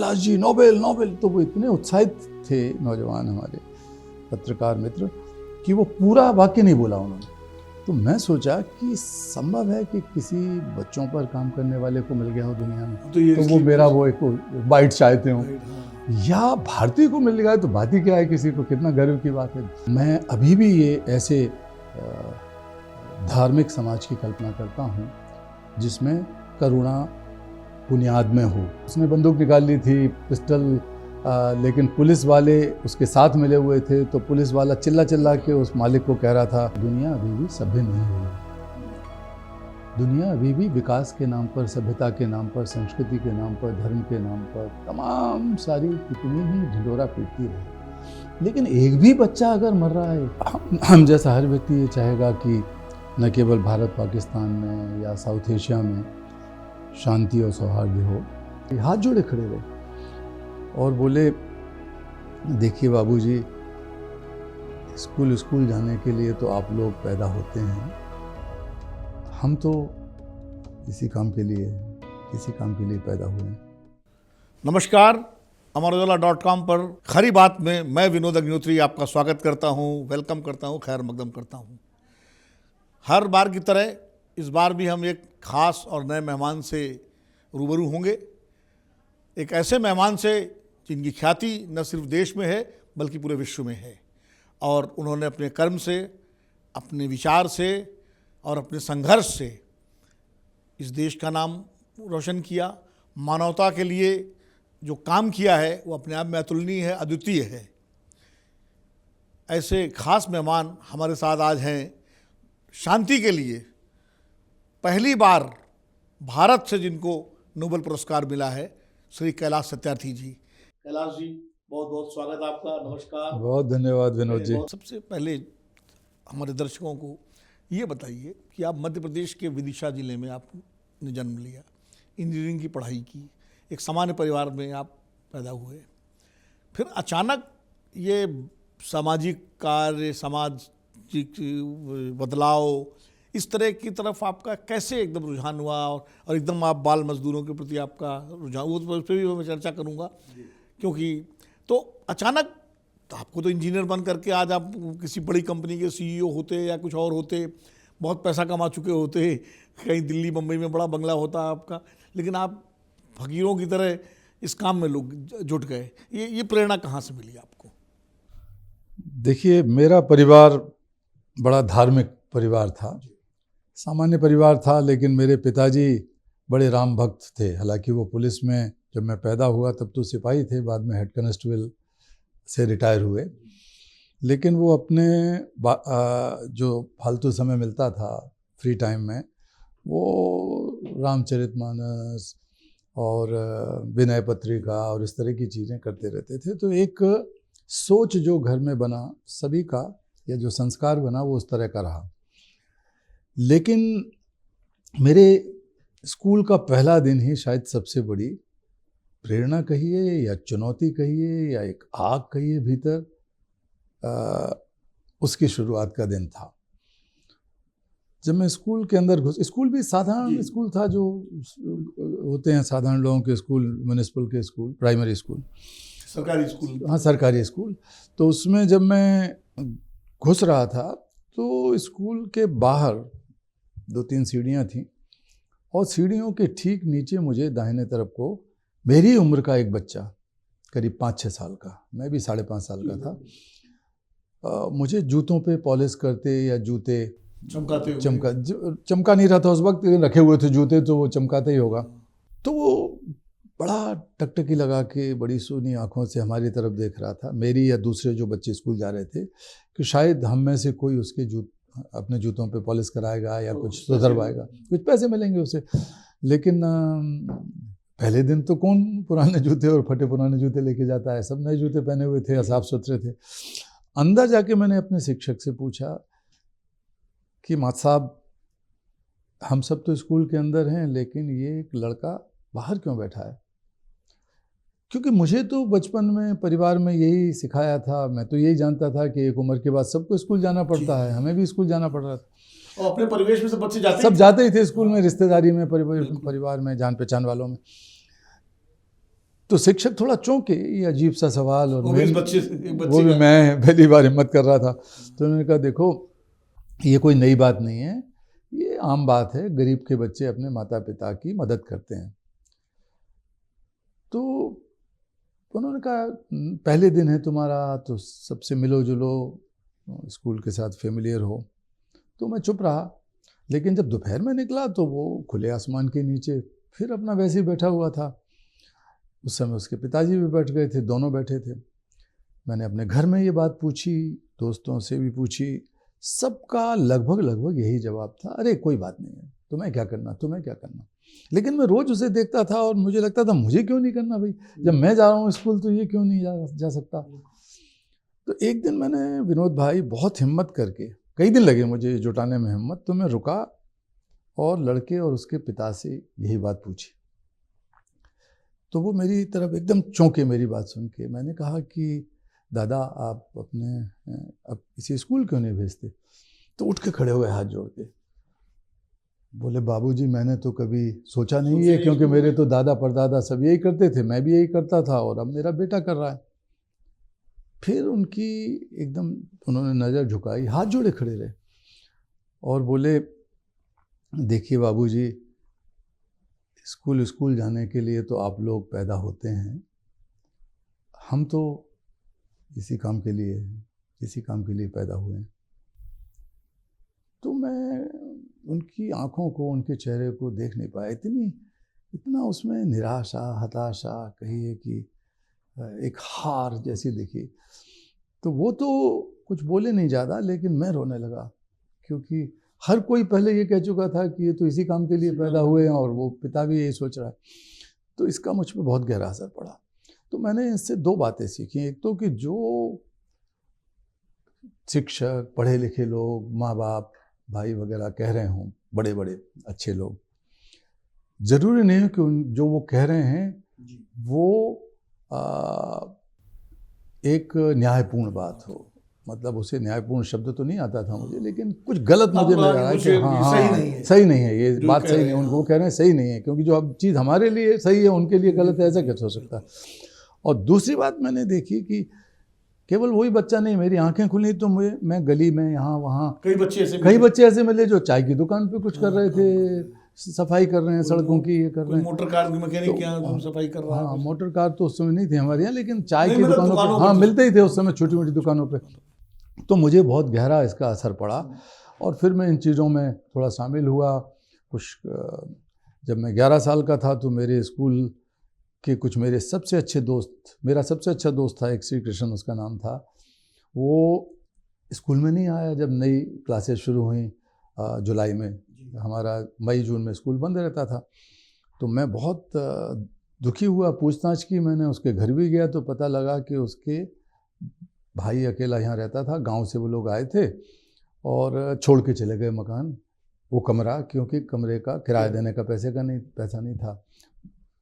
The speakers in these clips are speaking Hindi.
Kailash ji Nobel Nobel. तो वो इतने उत्साहित थे नौजवान हमारे पत्रकार मित्र कि वो पूरा वाक्य नहीं बोला उन्होंने। तो मैं सोचा कि संभव है कि किसी बच्चों पर काम करने वाले को मिल गया हो दुनिया में, तो वो मेरा वो एक बाइट चाहते हो, या भारतीय को मिल गया तो बात ही क्या है, किसी को कितना गर्व की बात है। मैं अभी भी ये ऐसे धार्मिक समाज की कल्पना करता हूँ जिसमें करुणा बुनियाद में हो। उसने बंदूक निकाल ली थी, पिस्टल, लेकिन पुलिस वाले उसके साथ मिले हुए थे, तो पुलिस वाला चिल्ला चिल्ला के उस मालिक को कह रहा था, दुनिया अभी भी सभ्य नहीं हुई, दुनिया अभी भी विकास के नाम पर, सभ्यता के नाम पर, संस्कृति के नाम पर, धर्म के नाम पर तमाम सारी कितनी ही ढिंढोरा पीटती रही। लेकिन एक भी बच्चा अगर मर रहा है, हम जैसा हर व्यक्ति ये चाहेगा कि न केवल भारत पाकिस्तान में या साउथ एशिया में शांति और सौहार्द हो। हाथ जोड़े खड़े रहे और बोले, देखिए बाबूजी, स्कूल जाने के लिए तो आप लोग पैदा होते हैं, हम तो इसी काम के लिए पैदा हुए हैं। नमस्कार, अमरउजाला.com पर खरी बात में मैं विनोद अग्निहोत्री आपका स्वागत करता हूं, वेलकम करता हूं, खैर मकदम करता हूं। हर बार की तरह इस बार भी हम एक ख़ास और नए मेहमान से रूबरू होंगे। एक ऐसे मेहमान से जिनकी ख्याति न सिर्फ देश में है बल्कि पूरे विश्व में है, और उन्होंने अपने कर्म से, अपने विचार से और अपने संघर्ष से इस देश का नाम रोशन किया। मानवता के लिए जो काम किया है वो अपने आप में अतुलनीय है, अद्वितीय है। ऐसे खास मेहमान हमारे साथ आज हैं। शांति के लिए पहली बार भारत से जिनको नोबेल पुरस्कार मिला है, श्री कैलाश सत्यार्थी जी। कैलाश जी, बहुत बहुत स्वागत आपका, नमस्कार। बहुत धन्यवाद विनोद जी। सबसे पहले हमारे दर्शकों को ये बताइए कि आप मध्य प्रदेश के विदिशा जिले में आपने जन्म लिया, इंजीनियरिंग की पढ़ाई की, एक सामान्य परिवार में आप पैदा हुए, फिर अचानक ये सामाजिक कार्य, सामाजिक बदलाव, इस तरह की तरफ आपका कैसे एकदम रुझान हुआ, और एकदम आप बाल मजदूरों के प्रति आपका रुझान, वो उस पर भी मैं चर्चा करूँगा। क्योंकि तो अचानक तो आपको तो इंजीनियर बन करके आज आप किसी बड़ी कंपनी के सीईओ होते या कुछ और होते, बहुत पैसा कमा चुके होते, कहीं दिल्ली मुंबई में बड़ा बंगला होता आपका, लेकिन आप फकीरों की तरह इस काम में लोग जुट गए। ये प्रेरणा कहाँ से मिली आपको? देखिए, मेरा परिवार बड़ा धार्मिक परिवार था, सामान्य परिवार था, लेकिन मेरे पिताजी बड़े राम भक्त थे। हालांकि वो पुलिस में, जब मैं पैदा हुआ तब तो सिपाही थे, बाद में हेड कांस्टेबल से रिटायर हुए, लेकिन वो अपने जो फालतू समय मिलता था फ्री टाइम में, वो रामचरितमानस और विनय पत्रिका और इस तरह की चीज़ें करते रहते थे। तो एक सोच जो घर में बना सभी का, या जो संस्कार बना, वो उस तरह का रहा। लेकिन मेरे स्कूल का पहला दिन ही शायद सबसे बड़ी प्रेरणा कहिए या चुनौती कहिए या एक आग कहिए भीतर, उसकी शुरुआत का दिन था। जब मैं स्कूल के अंदर घुस, स्कूल भी साधारण स्कूल था जो होते हैं साधारण लोगों के स्कूल, म्युनिसिपल के स्कूल, प्राइमरी स्कूल, सरकारी स्कूल, हाँ सरकारी स्कूल। तो उसमें जब मैं घुस रहा था तो स्कूल के बाहर 2-3 सीढ़ियाँ थीं, और सीढ़ियों के ठीक नीचे मुझे दाहिने तरफ को मेरी उम्र का एक बच्चा, करीब 5-6 साल का, मैं भी 5.5 साल का था, मुझे जूतों पे पॉलिश करते या जूते चमका नहीं रहा था उस वक्त, रखे हुए थे जूते तो वो चमकाता ही होगा। तो वो बड़ा टकटकी लगा के बड़ी सोनी आंखों से हमारी तरफ देख रहा था, मेरी या दूसरे जो बच्चे स्कूल जा रहे थे, कि शायद हम में से कोई उसके अपने जूतों पे पॉलिश कराएगा या कुछ सुधरवाएगा, कुछ पैसे मिलेंगे उसे। लेकिन पहले दिन तो कौन पुराने जूते और फटे पुराने जूते लेके जाता है, सब नए जूते पहने हुए थे, साफ सुथरे थे। अंदर जाके मैंने अपने शिक्षक से पूछा कि मास्टर साहब, हम सब तो स्कूल के अंदर हैं, लेकिन ये एक लड़का बाहर क्यों बैठा है? क्योंकि मुझे तो बचपन में परिवार में यही सिखाया था, मैं तो यही जानता था कि एक उम्र के बाद सबको स्कूल जाना पड़ता है, हमें भी स्कूल जाना पड़ रहा था। और अपने परिवेश में सब बच्चे सब जाते ही थे स्कूल में, रिश्तेदारी में, परिवार में, जान पहचान वालों में। तो शिक्षक थोड़ा चौंके, ये अजीब सा सवाल, और वो भी मैं इस बच्चे वो भी मैं पहली बार हिम्मत कर रहा था। तो उन्होंने कहा देखो ये कोई नई बात नहीं है, ये आम बात है, गरीब के बच्चे अपने माता पिता की मदद करते हैं। तो उन्होंने कहा पहले दिन है तुम्हारा, तो सबसे मिलो जुलो, स्कूल के साथ फेमिलियर हो। तो मैं चुप रहा, लेकिन जब दोपहर में निकला तो वो खुले आसमान के नीचे फिर अपना वैसे ही बैठा हुआ था। उस समय उसके पिताजी भी बैठ गए थे, दोनों बैठे थे। मैंने अपने घर में ये बात पूछी, दोस्तों से भी पूछी, सबका लगभग यही जवाब था, अरे कोई बात नहीं है, तुम्हें क्या करना। लेकिन मैं रोज़ उसे देखता था और मुझे लगता था मुझे क्यों नहीं करना भाई, जब मैं जा रहा हूँ स्कूल तो ये क्यों नहीं जा सकता। तो एक दिन मैंने, विनोद भाई, बहुत हिम्मत करके, कई दिन लगे मुझे जुटाने में हिम्मत, तो मैं रुका और लड़के और उसके पिता से यही बात पूछी। तो वो मेरी तरफ एकदम चौंके मेरी बात सुन के। मैंने कहा कि दादा आप अपने अब किसी स्कूल क्यों नहीं भेजते। तो उठ के खड़े हुए हाथ जोड़ के, बोले बाबूजी मैंने तो कभी सोचा नहीं है, क्योंकि मेरे तो दादा परदादा सब यही करते थे, मैं भी यही करता था, और अब मेरा बेटा कर रहा है। फिर उनकी एकदम, उन्होंने नज़र झुकाई, हाथ जोड़े खड़े रहे और बोले देखिए बाबूजी, स्कूल जाने के लिए तो आप लोग पैदा होते हैं, हम तो इसी काम के लिए पैदा हुए हैं। तो मैं उनकी आंखों को, उनके चेहरे को देख नहीं पाया, इतना उसमें निराशा, हताशा, कहिए कि एक हार जैसी दिखी। तो वो तो कुछ बोले नहीं ज़्यादा, लेकिन मैं रोने लगा, क्योंकि हर कोई पहले ये कह चुका था कि ये तो इसी काम के लिए पैदा हुए हैं, और वो पिता भी यही सोच रहा है। तो इसका मुझ पर बहुत गहरा असर पड़ा। तो मैंने इससे दो बातें सीखी। एक तो कि जो शिक्षक, पढ़े लिखे लोग, माँ बाप, भाई वगैरह कह रहे हों, बड़े बड़े अच्छे लोग, ज़रूरी नहीं है कि जो वो कह रहे हैं वो एक न्यायपूर्ण बात हो। मतलब उसे न्यायपूर्ण शब्द तो नहीं आता था मुझे, लेकिन कुछ गलत मुझे लग रहा है कि सही नहीं है, ये बात सही नहीं है, उनको कह रहे हैं सही नहीं है, क्योंकि जो अब चीज़ हमारे लिए सही है उनके लिए गलत है, ऐसा कैसे हो सकता है। और दूसरी बात मैंने देखी कि केवल वही बच्चा नहीं, मेरी आंखें खुली तो मैं गली में यहाँ वहाँ कई बच्चे ऐसे मिले जो चाय की दुकान पे कुछ कर रहे थे, सफाई कर रहे हैं सड़कों की, ये कर रहे हैं, मोटर कार मैकेनिक यहाँ सफाई कर रहा है। हाँ, मोटर कार तो उस समय नहीं थी हमारे यहाँ, लेकिन चाय की दुकानों पर हाँ मिलते ही थे उस समय, छोटी मोटी दुकानों पे। तो मुझे बहुत गहरा इसका असर पड़ा, और फिर मैं इन चीज़ों में थोड़ा शामिल हुआ। कुछ जब मैं 11 साल का था तो मेरे स्कूल के कुछ मेरे सबसे अच्छे दोस्त, मेरा सबसे अच्छा दोस्त था एक, श्री कृष्ण उसका नाम था, वो स्कूल में नहीं आया जब नई क्लासेस शुरू हुई जुलाई में। हमारा मई जून में स्कूल बंद रहता था। तो मैं बहुत दुखी हुआ, पूछताछ की मैंने, उसके घर भी गया तो पता लगा कि उसके भाई अकेला यहाँ रहता था, गांव से वो लोग आए थे और छोड़ के चले गए मकान, वो कमरा, क्योंकि कमरे का किराया देने का पैसा नहीं था,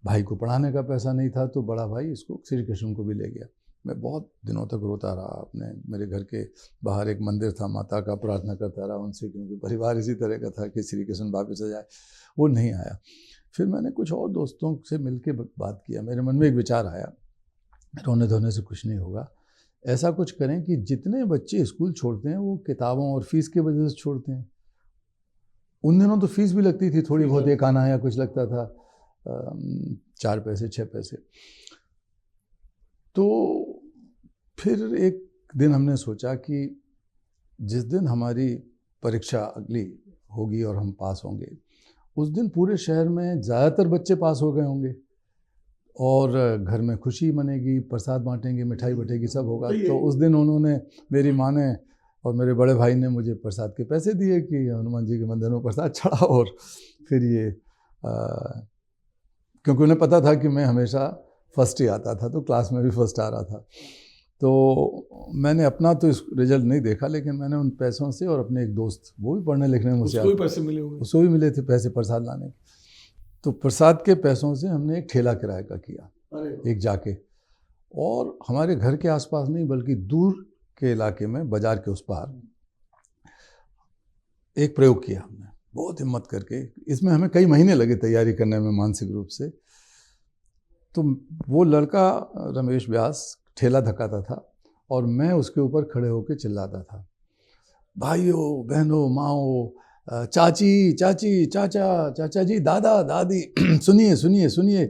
भाई को पढ़ाने का पैसा नहीं था, तो बड़ा भाई इसको श्री कृष्ण को भी ले गया। मैं बहुत दिनों तक रोता रहा, अपने मेरे घर के बाहर एक मंदिर था, माता का प्रार्थना करता रहा उनसे, क्योंकि परिवार इसी तरह का था कि श्री कृष्ण वापस आ जाए, वो नहीं आया। फिर मैंने कुछ और दोस्तों से मिलके बात किया, मेरे मन में एक विचार आया, रोने धोने से कुछ नहीं होगा, ऐसा कुछ करें कि जितने बच्चे स्कूल छोड़ते हैं वो किताबों और फीस की वजह से छोड़ते हैं। उन दिनों तो फीस भी लगती थी थोड़ी बहुत, एक आना या कुछ लगता था, 4 पैसे 6 पैसे। तो फिर एक दिन हमने सोचा कि जिस दिन हमारी परीक्षा अगली होगी और हम पास होंगे, उस दिन पूरे शहर में ज़्यादातर बच्चे पास हो गए होंगे और घर में खुशी मनेगी, प्रसाद बांटेंगे, मिठाई बटेगी, सब होगा। तो उस दिन उन्होंने, मेरी माँ ने और मेरे बड़े भाई ने मुझे प्रसाद के पैसे दिए कि हनुमान जी के मंदिर में प्रसाद चढ़ाओ। और फिर ये क्योंकि उन्हें पता था कि मैं हमेशा फर्स्ट ही आता था, तो क्लास में भी फर्स्ट आ रहा था। तो मैंने अपना तो इस रिजल्ट नहीं देखा, लेकिन मैंने उन पैसों से, और अपने एक दोस्त, वो भी पढ़ने लिखने में मुझसे, उसको भी मिले थे पैसे प्रसाद लाने के, तो प्रसाद के पैसों से हमने एक ठेला किराए का किया, एक जाके, और हमारे घर के आसपास नहीं बल्कि दूर के इलाके में, बाजार के उस पार, एक प्रयोग किया हमने बहुत हिम्मत करके। इसमें हमें कई महीने लगे तैयारी करने में, मानसिक रूप से। तो वो लड़का रमेश व्यास ठेला धक्काता था और मैं उसके ऊपर खड़े होकर चिल्लाता था, भाइयों बहनों माओ, चाची चाची चाचा चाचा जी दादा दादी सुनिए सुनिए सुनिए,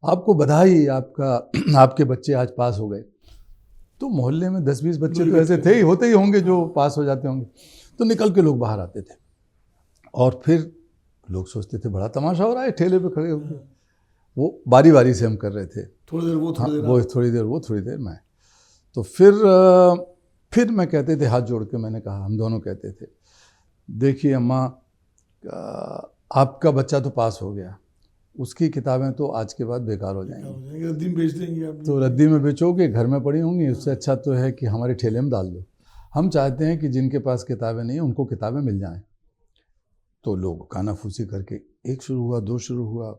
आपको बधाई, आपके बच्चे आज पास हो गए। तो मोहल्ले में 10-20 बच्चे तो ऐसे थे ही, होते ही होंगे जो पास हो जाते होंगे। तो निकल के लोग बाहर आते थे और फिर लोग सोचते थे बड़ा तमाशा हो रहा है, ठेले पे खड़े होकर। वो बारी बारी से हम कर रहे थे, थोड़ी देर वो, थोड़ी देर वो थोड़ी देर वो, थोड़ी देर मैं। तो फिर मैं कहते थे, हाथ जोड़ के मैंने कहा, हम दोनों कहते थे, देखिए अम्मा, आपका बच्चा तो पास हो गया, उसकी किताबें तो आज के बाद बेकार हो जाएंगी, रद्दी में बेच देंगे आप। तो रद्दी में बेचोगे, घर में पड़ी होंगी, उससे अच्छा तो है कि हमारे ठेले में डाल दो। हम चाहते हैं कि जिनके पास किताबें नहीं हैं उनको किताबें मिल जाएं। तो लोग कानाफूसी करके, एक शुरू हुआ, दो शुरू हुआ।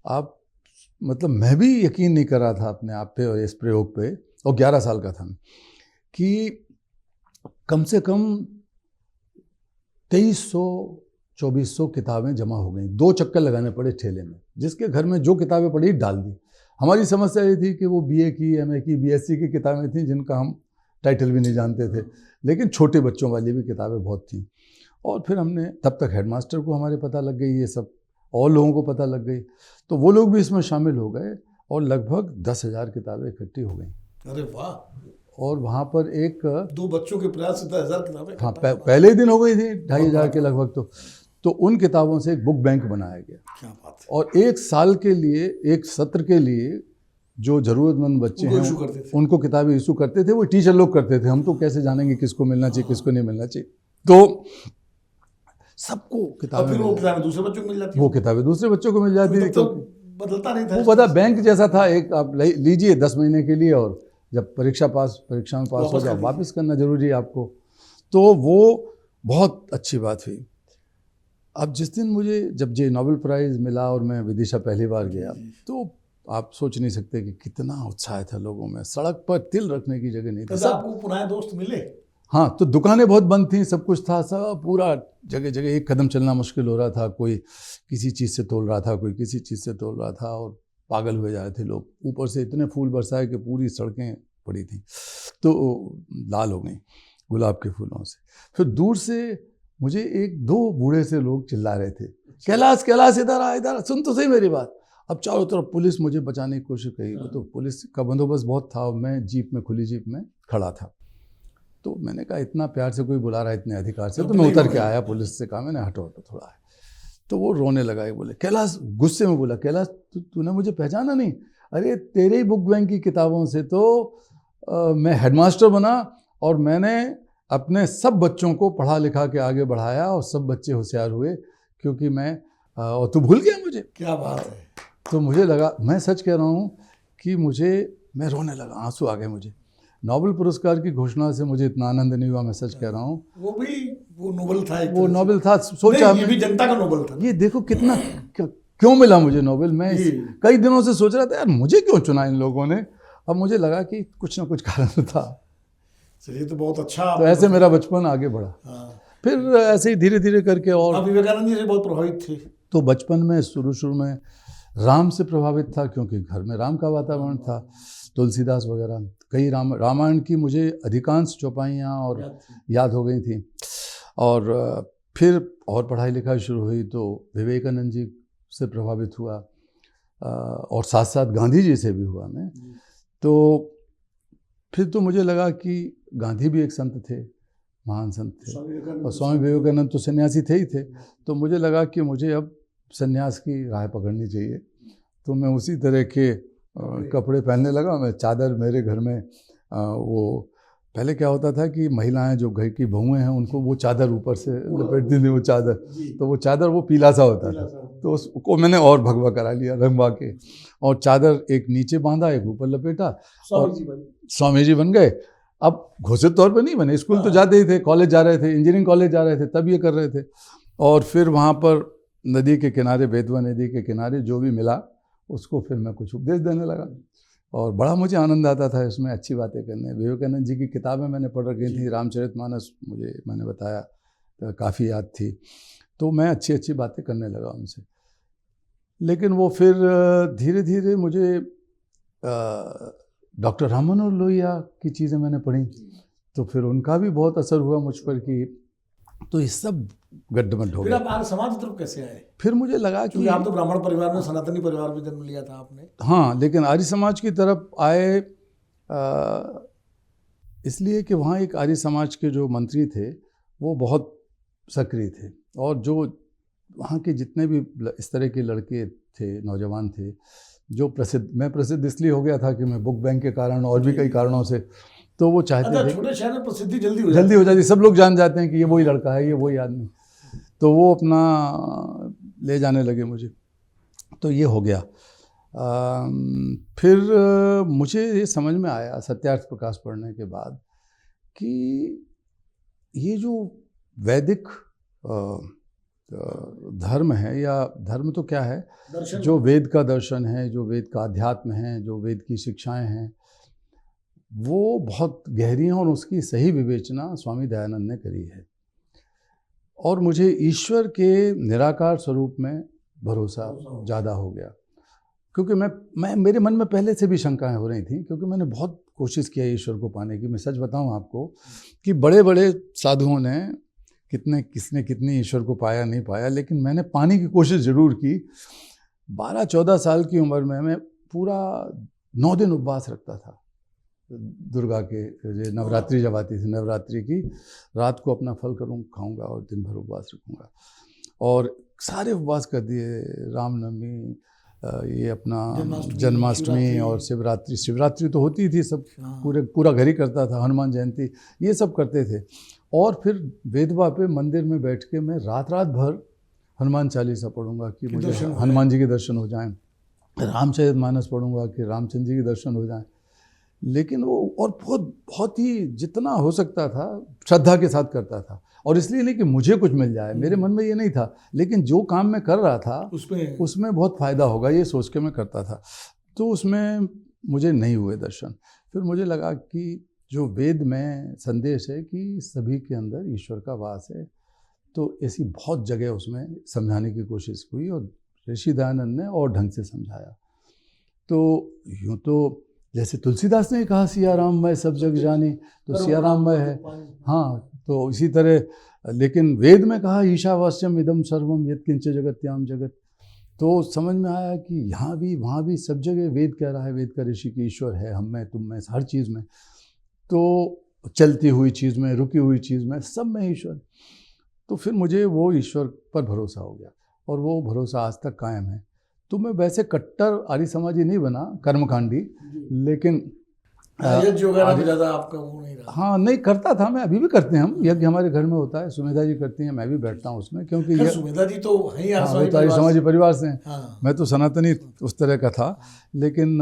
आप मतलब मैं भी यकीन नहीं कर रहा था अपने आप पे और इस प्रयोग पे, और 11 साल का था मैं, कि कम से कम 2300-2400 किताबें जमा हो गई। 2 चक्कर लगाने पड़े ठेले में, जिसके घर में जो किताबें पड़ी डाल दी। हमारी समस्या ये थी कि वो BA की, MA की, BSc की किताबें थीं जिनका हम टाइटल भी नहीं जानते थे, लेकिन छोटे बच्चों वाली भी किताबें बहुत थीं। और फिर हमने, तब तक हेडमास्टर को हमारे पता लग गई ये सब, और लोगों को पता लग गई, तो वो लोग भी इसमें शामिल हो गए और लगभग 10,000 किताबें इकट्ठी हो गई। अरे वाह! और वहाँ पर एक 2 बच्चों के प्रयास से 10,000 किताबें। हाँ, पहले ही दिन हो गई थी 2,500 के लगभग। तो उन किताबों से एक बुक बैंक बनाया गया। क्या बात है! और 1 साल के लिए, एक सत्र के लिए जो ज़रूरतमंद बच्चे हैं उनको किताबें इशू करते थे। वो टीचर लोग करते थे, हम तो कैसे जानेंगे किसको मिलना चाहिए किसको नहीं मिलना चाहिए। तो सबको किताबें, फिर वो किताबें दूसरे बच्चों को मिल जाती, वो किताबें दूसरे बच्चों को मिल जाती थी। तो बदलता नहीं था, वो बड़ा बैंक जैसा था, एक आप लीजिए 10 महीने के लिए, और जब परीक्षा में पास हो जाओ वापस करना जरूरी है आपको। तो वो बहुत अच्छी बात हुई। अब जिस दिन मुझे, जब ये नोबेल प्राइज़ मिला और मैं विदिशा पहली बार गया, तो आप सोच नहीं सकते कि कितना उत्साह था लोगों में। सड़क पर तिल रखने की जगह नहीं थी। सब आपको पुराने दोस्त मिले? हाँ, तो दुकानें बहुत बंद थीं, सब कुछ था, सब पूरा जगह जगह एक कदम चलना मुश्किल हो रहा था। कोई किसी चीज़ से तोल रहा था, कोई किसी चीज़ से तोल रहा था, और पागल हुए जा रहे थे लोग। ऊपर से इतने फूल बरसाए कि पूरी सड़कें पड़ी थी, तो लाल हो गई गुलाब के फूलों से। फिर दूर से मुझे 1-2 बूढ़े से लोग चिल्ला रहे थे, कैलाश कैलाश इधर आ, इधर सुन तो सही मेरी बात। अब चारों तरफ पुलिस मुझे बचाने की कोशिश करी, तो पुलिस का बंदोबस्त बहुत था। मैं जीप में, खुली जीप में खड़ा था। तो मैंने कहा, इतना प्यार से कोई बुला रहा है, इतने अधिकार से, तो मैं उतर के आया। पुलिस से कहा मैंने, हटो हटो थोड़ा है। तो वो रोने लगा, बोले कैलाश, गुस्से में बोला, कैलाश तूने मुझे पहचाना नहीं? अरे तेरे ही बुक बैंक की किताबों से तो मैं हेडमास्टर बना, और मैंने अपने सब बच्चों को पढ़ा लिखा के आगे बढ़ाया, और सब बच्चे होशियार हुए, क्योंकि मैं और तू भूल गया मुझे। क्या बात है! तो मुझे लगा, मैं सच कह रहा हूँ कि मैं रोने लगा, आंसू आ गए मुझे। नोबेल पुरस्कार की घोषणा से मुझे इतना आनंद नहीं हुआ, मैं सच कह रहा हूँ। वो नोबेल था, वो नोबेल था। सोचा ये भी जनता का नोबेल था। ये देखो कितना क्यों मिला मुझे नोबेल। मैं कई दिनों से सोच रहा था, यार मुझे क्यों चुना इन लोगों ने। अब मुझे लगा कि कुछ ना कुछ कारण था। चलिए, तो बहुत अच्छा। तो ऐसे मेरा बचपन आगे बढ़ा। फिर ऐसे ही धीरे धीरे करके, और आप विवेकानंद जी से बहुत प्रभावित थे? तो बचपन में शुरू में राम से प्रभावित था, क्योंकि घर में राम का वातावरण था। तुलसीदास वगैरह, कई रामायण की मुझे अधिकांश चौपाइयाँ और याद हो गई थी। और फिर और पढ़ाई लिखाई शुरू हुई तो विवेकानंद जी से प्रभावित हुआ, और साथ साथ गांधी जी से भी हुआ मैं। तो फिर तो मुझे लगा कि गांधी भी एक संत थे, महान संत थे, और स्वामी विवेकानंद तो सन्यासी थे ही थे। तो मुझे लगा कि मुझे अब सन्यास की राह पकड़नी चाहिए। तो मैं उसी तरह के कपड़े पहनने लगा। मैं चादर, मेरे घर में वो पहले क्या होता था कि महिलाएं जो घर की बहुएं हैं उनको वो चादर ऊपर से लपेटती थी, वो चादर, तो वो चादर वो पीला सा होता था। तो उसको मैंने और भगवा करा लिया, रंगवा के, और चादर एक नीचे बांधा, एक ऊपर लपेटा, और स्वामी जी बन गए। अब घोषित तौर पर नहीं बने, स्कूल तो जाते ही थे, कॉलेज जा रहे थे, इंजीनियरिंग कॉलेज जा रहे थे, तब ये कर रहे थे। और फिर वहाँ पर नदी के किनारे, बेतवा नदी के किनारे जो भी मिला उसको फिर मैं कुछ उपदेश देने लगा, और बड़ा मुझे आनंद आता था इसमें अच्छी बातें करने। विवेकानंद जी की किताबें मैंने पढ़ रखी थी, रामचरितमानस मैंने बताया काफ़ी याद थी। तो मैं अच्छी बातें करने लगा उनसे। लेकिन वो फिर धीरे धीरे मुझे डॉक्टर राम मनोहर लोहिया की चीज़ें मैंने पढ़ी, तो फिर उनका भी बहुत असर हुआ मुझ पर कि तो ये सब गड्ढमड्ढ हो फिर गया। आप आर्य समाज की तरफ कैसे आए? फिर मुझे लगा क्योंकि कि आप तो ब्राह्मण परिवार में, सनातनी परिवार में जन्म लिया था आपने। हाँ, लेकिन आर्य समाज की तरफ आए इसलिए कि वहाँ एक आर्य समाज के जो मंत्री थे वो बहुत सक्रिय थे, और जो वहाँ के जितने भी इस तरह के लड़के थे, नौजवान थे, जो मैं प्रसिद्ध इसलिए हो गया था कि मैं बुक बैंक के कारण और भी कई कारणों से, तो वो चाहते थे छोटे शहर में प्रसिद्धि जल्दी हो जाती, सब लोग जान जाते हैं कि ये वही लड़का है, ये वही आदमी, तो वो अपना ले जाने लगे मुझे, तो ये हो गया। फिर मुझे ये समझ में आया सत्यार्थ प्रकाश पढ़ने के बाद कि ये जो वैदिक धर्म है, या धर्म तो क्या है, जो वेद का दर्शन है, जो वेद का अध्यात्म है, जो वेद की शिक्षाएं हैं, वो बहुत गहरी हैं, और उसकी सही विवेचना स्वामी दयानंद ने करी है। और मुझे ईश्वर के निराकार स्वरूप में भरोसा ज़्यादा हो गया, क्योंकि मैं मेरे मन में पहले से भी शंकाएं हो रही थी, क्योंकि मैंने बहुत कोशिश किया ईश्वर को पाने की। मैं सच बताऊं आपको कि बड़े बड़े साधुओं ने किसने कितनी ईश्वर को पाया नहीं पाया, लेकिन मैंने पाने की कोशिश ज़रूर की। 12-14 साल की उम्र में मैं पूरा 9 दिन उपवास रखता था। दुर्गा के नवरात्रि जब आती थी, नवरात्रि की रात को अपना फल खाऊंगा और दिन भर उपवास रखूंगा, और सारे उपवास कर दिए। रामनवमी, ये अपना जन्माष्टमी और शिवरात्रि तो होती थी, सब पूरा घर ही करता था, हनुमान जयंती, ये सब करते थे। और फिर वेदवा पे मंदिर में बैठ के मैं रात भर हनुमान चालीसा पढ़ूंगा कि मुझे हनुमान जी के दर्शन हो जाएं, रामचरितमानस पढ़ूंगा कि रामचंद्र जी के दर्शन हो जाएं। लेकिन वो और बहुत ही जितना हो सकता था श्रद्धा के साथ करता था, और इसलिए नहीं कि मुझे कुछ मिल जाए, मेरे मन में ये नहीं था, लेकिन जो काम मैं कर रहा था उसमें बहुत फ़ायदा होगा ये सोच के मैं करता था। तो उसमें मुझे नहीं हुए दर्शन। फिर मुझे लगा कि जो वेद में संदेश है कि सभी के अंदर ईश्वर का वास है, तो ऐसी बहुत जगह उसमें समझाने की कोशिश हुई, और ऋषि दयानंद ने और ढंग से समझाया। तो यूँ तो जैसे तुलसीदास ने कहा सिया राम मैं सब जग जानी, तो सिया राम मैं है, हाँ, तो इसी तरह। लेकिन वेद में कहा ईशावास्यम इदम सर्वम यत्किंच जगत्याम जगत, तो समझ में आया कि यहाँ भी वहाँ भी सब जगह वेद कह रहा है, वेद का ऋषि की ईश्वर है, हम में तुम में, हर चीज़ में, तो चलती हुई चीज़ में, रुकी हुई चीज़ में, सब में ईश्वर। तो फिर मुझे वो ईश्वर पर भरोसा हो गया, और वो भरोसा आज तक कायम है। तो मैं वैसे कट्टर आर्य समाजी नहीं बना, कर्मकांडी, लेकिन ज़्यादा आपका वो नहीं रहा। हाँ, नहीं करता था मैं, अभी भी करते हैं हम, यज्ञ हमारे घर में होता है, सुमेधा जी करती हैं, मैं भी बैठता हूँ उसमें, क्योंकि ये सुमेधा जी तो है आर्य समाजी परिवार से हैं। मैं तो सनातनी उस तरह का था, लेकिन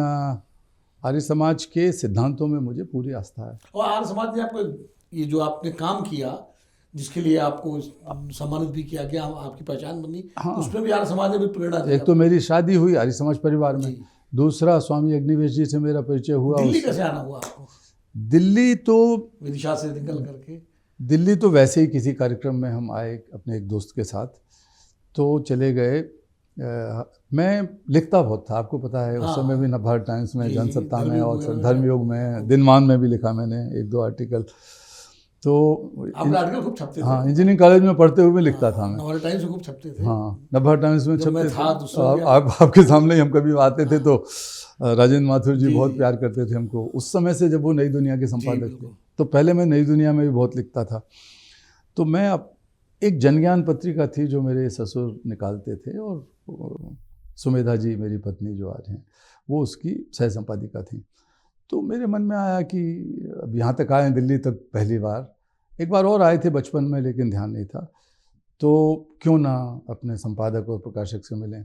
आर्य समाज के सिद्धांतों में मुझे पूरी आस्था है। और आर्य समाज ने आपको ये जो आपने काम किया, जिसके लिए आपको सम्मानित भी किया गया, आपकी पहचान बनी, हाँ, उसमें भी आर्य समाज ने भी प्रेरणा दी। एक तो मेरी शादी हुई आर्य समाज परिवार में, दूसरा स्वामी अग्निवेश जी से मेरा परिचय हुआ। दिल्ली कैसे आना हुआ आपको? दिल्ली तो विदिशा से निकल करके दिल्ली तो वैसे ही किसी कार्यक्रम में हम आए अपने एक दोस्त के साथ, तो चले गए। मैं लिखता बहुत था, आपको पता है, उस समय भी नवभारत टाइम्स में, जनसत्ता में, और धर्मयुग में, दिनमान में भी लिखा मैंने 1-2 आर्टिकल। तो आर्टिकल खूब छपते थे। हाँ, इंजीनियरिंग कॉलेज में पढ़ते हुए लिखता था मैं। नवभारत टाइम्स में खूब छपते थे। हाँ, नवभारत टाइम्स में छपते थे। आपके सामने ही हम कभी आते थे, तो राजेंद्र माथुर जी बहुत प्यार करते थे हमको उस समय से, जब वो नई दुनिया के संपादक थे। तो पहले मैं नई दुनिया में भी बहुत लिखता था। तो मैं एक जनज्ञान पत्रिका थी जो मेरे ससुर निकालते थे, और सुमेधा जी मेरी पत्नी जो आज हैं, वो उसकी सह संपादिका थी। तो मेरे मन में आया कि अब यहाँ तक आए, दिल्ली तक पहली बार, एक बार और आए थे बचपन में, लेकिन ध्यान नहीं था, तो क्यों ना अपने संपादक और प्रकाशक से मिलें।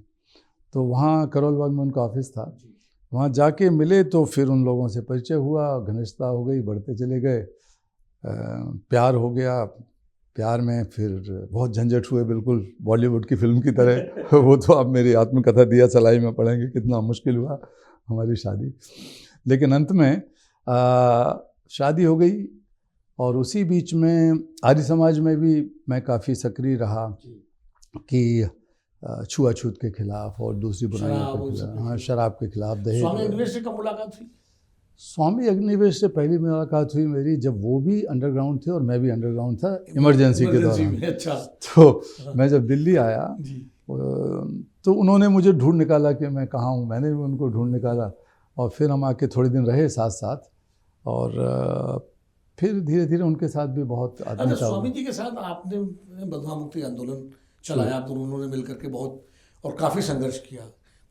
तो वहाँ करोल बाग में उनका ऑफिस था, वहाँ जाके मिले, तो फिर उन लोगों से परिचय हुआ, घनिष्ठता हो गई, बढ़ते चले गए, प्यार हो गया। प्यार में फिर बहुत झंझट हुए, बिल्कुल बॉलीवुड की फिल्म की तरह। वो तो आप मेरी आत्मकथा दिया सलाई में पढ़ेंगे, कितना मुश्किल हुआ हमारी शादी, लेकिन अंत में शादी हो गई। और उसी बीच में आर्य समाज में भी मैं काफ़ी सक्रिय रहा कि छुआछूत के खिलाफ और दूसरी बुराइयों शराब के और खिलाफ, सब हाँ के शराब के खिलाफ, दहेज स्वामी वगैरह। अग्निवेश से कब मुलाकात हुई? स्वामी अग्निवेश से पहली मुलाकात हुई मेरी जब वो भी अंडरग्राउंड थे और मैं भी अंडरग्राउंड था इमरजेंसी के दौरान। में। अच्छा। तो मैं जब दिल्ली आया जी। तो उन्होंने मुझे ढूंढ निकाला कि मैं कहाँ हूँ, मैंने भी उनको ढूंढ निकाला और फिर हम आके थोड़े दिन रहे साथ साथ और फिर धीरे धीरे उनके साथ भी बहुत अच्छा, आत्मीयता स्वामी हुई। जी के साथ आपने बंधुआ मुक्ति आंदोलन चलाया, आप दोनों ने मिल करके बहुत और काफ़ी संघर्ष किया।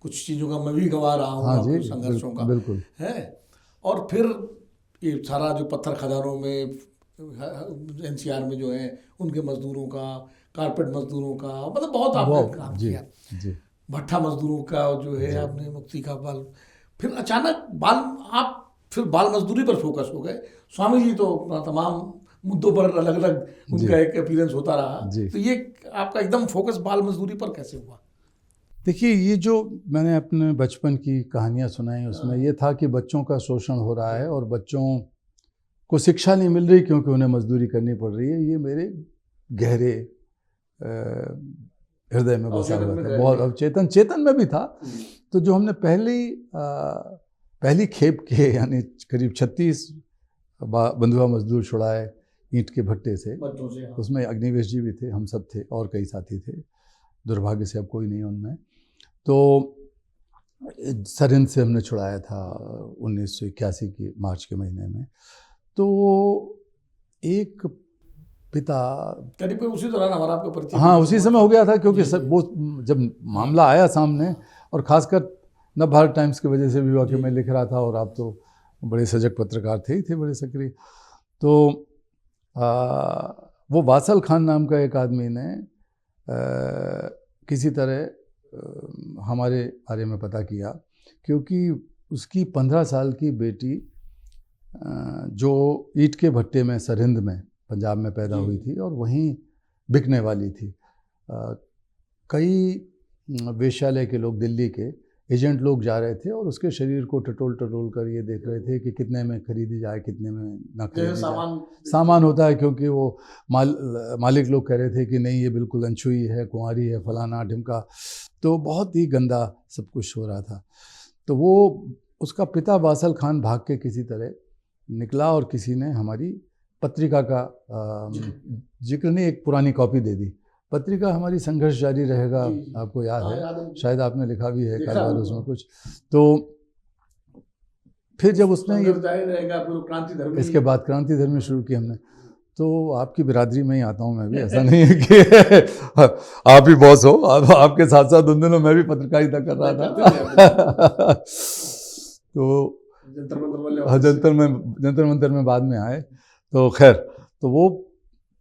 कुछ चीज़ों का मैं भी गवाह रहा हूँ, हाँ जी, आपके संघर्षों का बिल्कुल है। और फिर ये सारा जो पत्थर खदानों में एनसीआर में जो है उनके मजदूरों का, कारपेट मजदूरों का, मतलब बहुत आपने काम जी किया। जी भट्ठा मजदूरों का जो है आपने मुक्ति का बाल, फिर अचानक बाल आप फिर बाल मजदूरी पर फोकस हो गए। स्वामी जी तो अपना तमाम मुद्दों पर अलग अलग उनका एक अपीयरेंस होता रहा, तो ये आपका एकदम फोकस बाल मजदूरी पर कैसे हुआ? देखिए, ये जो मैंने अपने बचपन की कहानियाँ सुनाई उसमें ये था कि बच्चों का शोषण हो रहा है और बच्चों को शिक्षा नहीं मिल रही क्योंकि उन्हें मजदूरी करनी पड़ रही है। ये मेरे गहरे हृदय में बसा हुआ था, बहुत अवचेतन, चेतन में भी था। तो जो हमने पहली खेप के यानी करीब 36 बंधुआ मजदूर छुड़ाए ईंट के भट्टे से, उसमें अग्निवेश जी भी थे, हम सब थे और कई साथी थे, दुर्भाग्य से अब कोई नहीं उनमें। तो सरहिंद से हमने छुड़ाया था 1981 की मार्च के महीने में। तो एक पिता करीब उसी दौरान हमारा आपका परिचय, हाँ उसी समय हो गया था क्योंकि वो जब मामला आया सामने और ख़ासकर नवभारत टाइम्स की वजह से भी हुआ कि मैं लिख रहा था और आप तो बड़े सजग पत्रकार थे ही थे, बड़े सक्रिय। तो वो वासल खान नाम का एक आदमी ने किसी तरह हमारे बारे में पता किया क्योंकि उसकी 15 साल की बेटी जो ईंट के भट्टे में सरहिंद में पंजाब में पैदा हुई थी और वहीं बिकने वाली थी। कई वेश्यालय के लोग, दिल्ली के एजेंट लोग जा रहे थे और उसके शरीर को टटोल टटोल कर ये देख रहे थे कि कितने में खरीदी जाए, कितने में ना खरीदी जाए। सामान होता है क्योंकि वो मालिक लोग कह रहे थे कि नहीं ये बिल्कुल अनछुई है, कुंवारी है, फलाना ढिमका। तो बहुत ही गंदा सब कुछ हो रहा था। तो वो उसका पिता वासल खान भाग के किसी तरह निकला और किसी ने हमारी पत्रिका का जिक्र नहीं, एक पुरानी कॉपी दे दी। पत्रिका हमारी संघर्ष जारी रहेगा, आपको याद है, शायद आपने लिखा भी है कारोबार उसमें कुछ। तो फिर जब उसने इसके बाद क्रांति धर्मी शुरू की हमने, तो आपकी बिरादरी में ही आता हूँ मैं भी, ऐसा नहीं है कि आप ही बॉस हो, आपके साथ साथ उन दिनों मैं भी पत्रकारिता कर रहा था। तो जंतर मंतर में बाद में आए। तो खैर, तो वो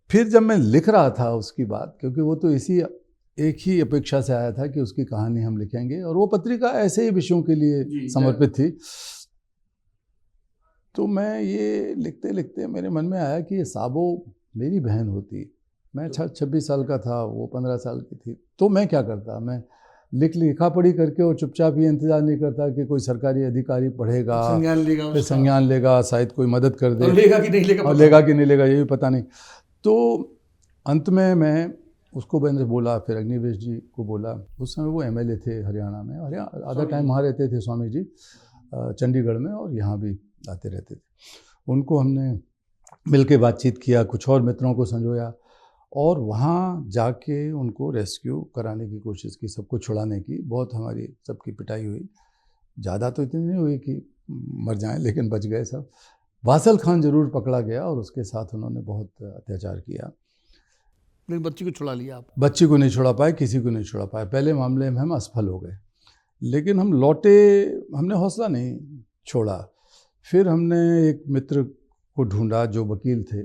फिर जब मैं लिख रहा था उसकी बात, क्योंकि वो तो इसी एक ही अपेक्षा से आया था कि उसकी कहानी हम लिखेंगे और वो पत्रिका ऐसे ही विषयों के लिए समर्पित थी। तो मैं ये लिखते लिखते मेरे मन में आया कि ये साबो मेरी बहन होती, मैं 26 साल का था, वो 15 साल की थी, तो मैं क्या करता, मैं लिखा पढ़ी करके और चुपचाप ये इंतजार नहीं करता कि कोई सरकारी अधिकारी पढ़ेगा, फिर संज्ञान लेगा, शायद कोई मदद कर दे, लेगा कि नहीं लेगा, और लेगा कि नहीं लेगा ये भी पता नहीं। तो अंत में मैं उसको मैंने बोला, फिर अग्निवेश जी को बोला, उस समय वो MLA थे हरियाणा में, आधा टाइम वहाँ रहते थे स्वामी जी, चंडीगढ़ में, और यहाँ भी आते रहते थे। उनको हमने मिल के बातचीत किया, कुछ और मित्रों को संजोया और वहाँ जाके उनको रेस्क्यू कराने की कोशिश की, सबको छुड़ाने की। बहुत हमारी सबकी पिटाई हुई, ज़्यादा तो इतनी नहीं हुई कि मर जाएं, लेकिन बच गए सब। वासल खान जरूर पकड़ा गया और उसके साथ उन्होंने बहुत अत्याचार किया, लेकिन बच्ची को छुड़ा लिया आप? बच्ची को नहीं छुड़ा पाए, किसी को नहीं छुड़ा पाए। पहले मामले में हम असफल हो गए, लेकिन हम लौटे, हमने हौसला नहीं छोड़ा। फिर हमने एक मित्र को ढूंढा जो वकील थे,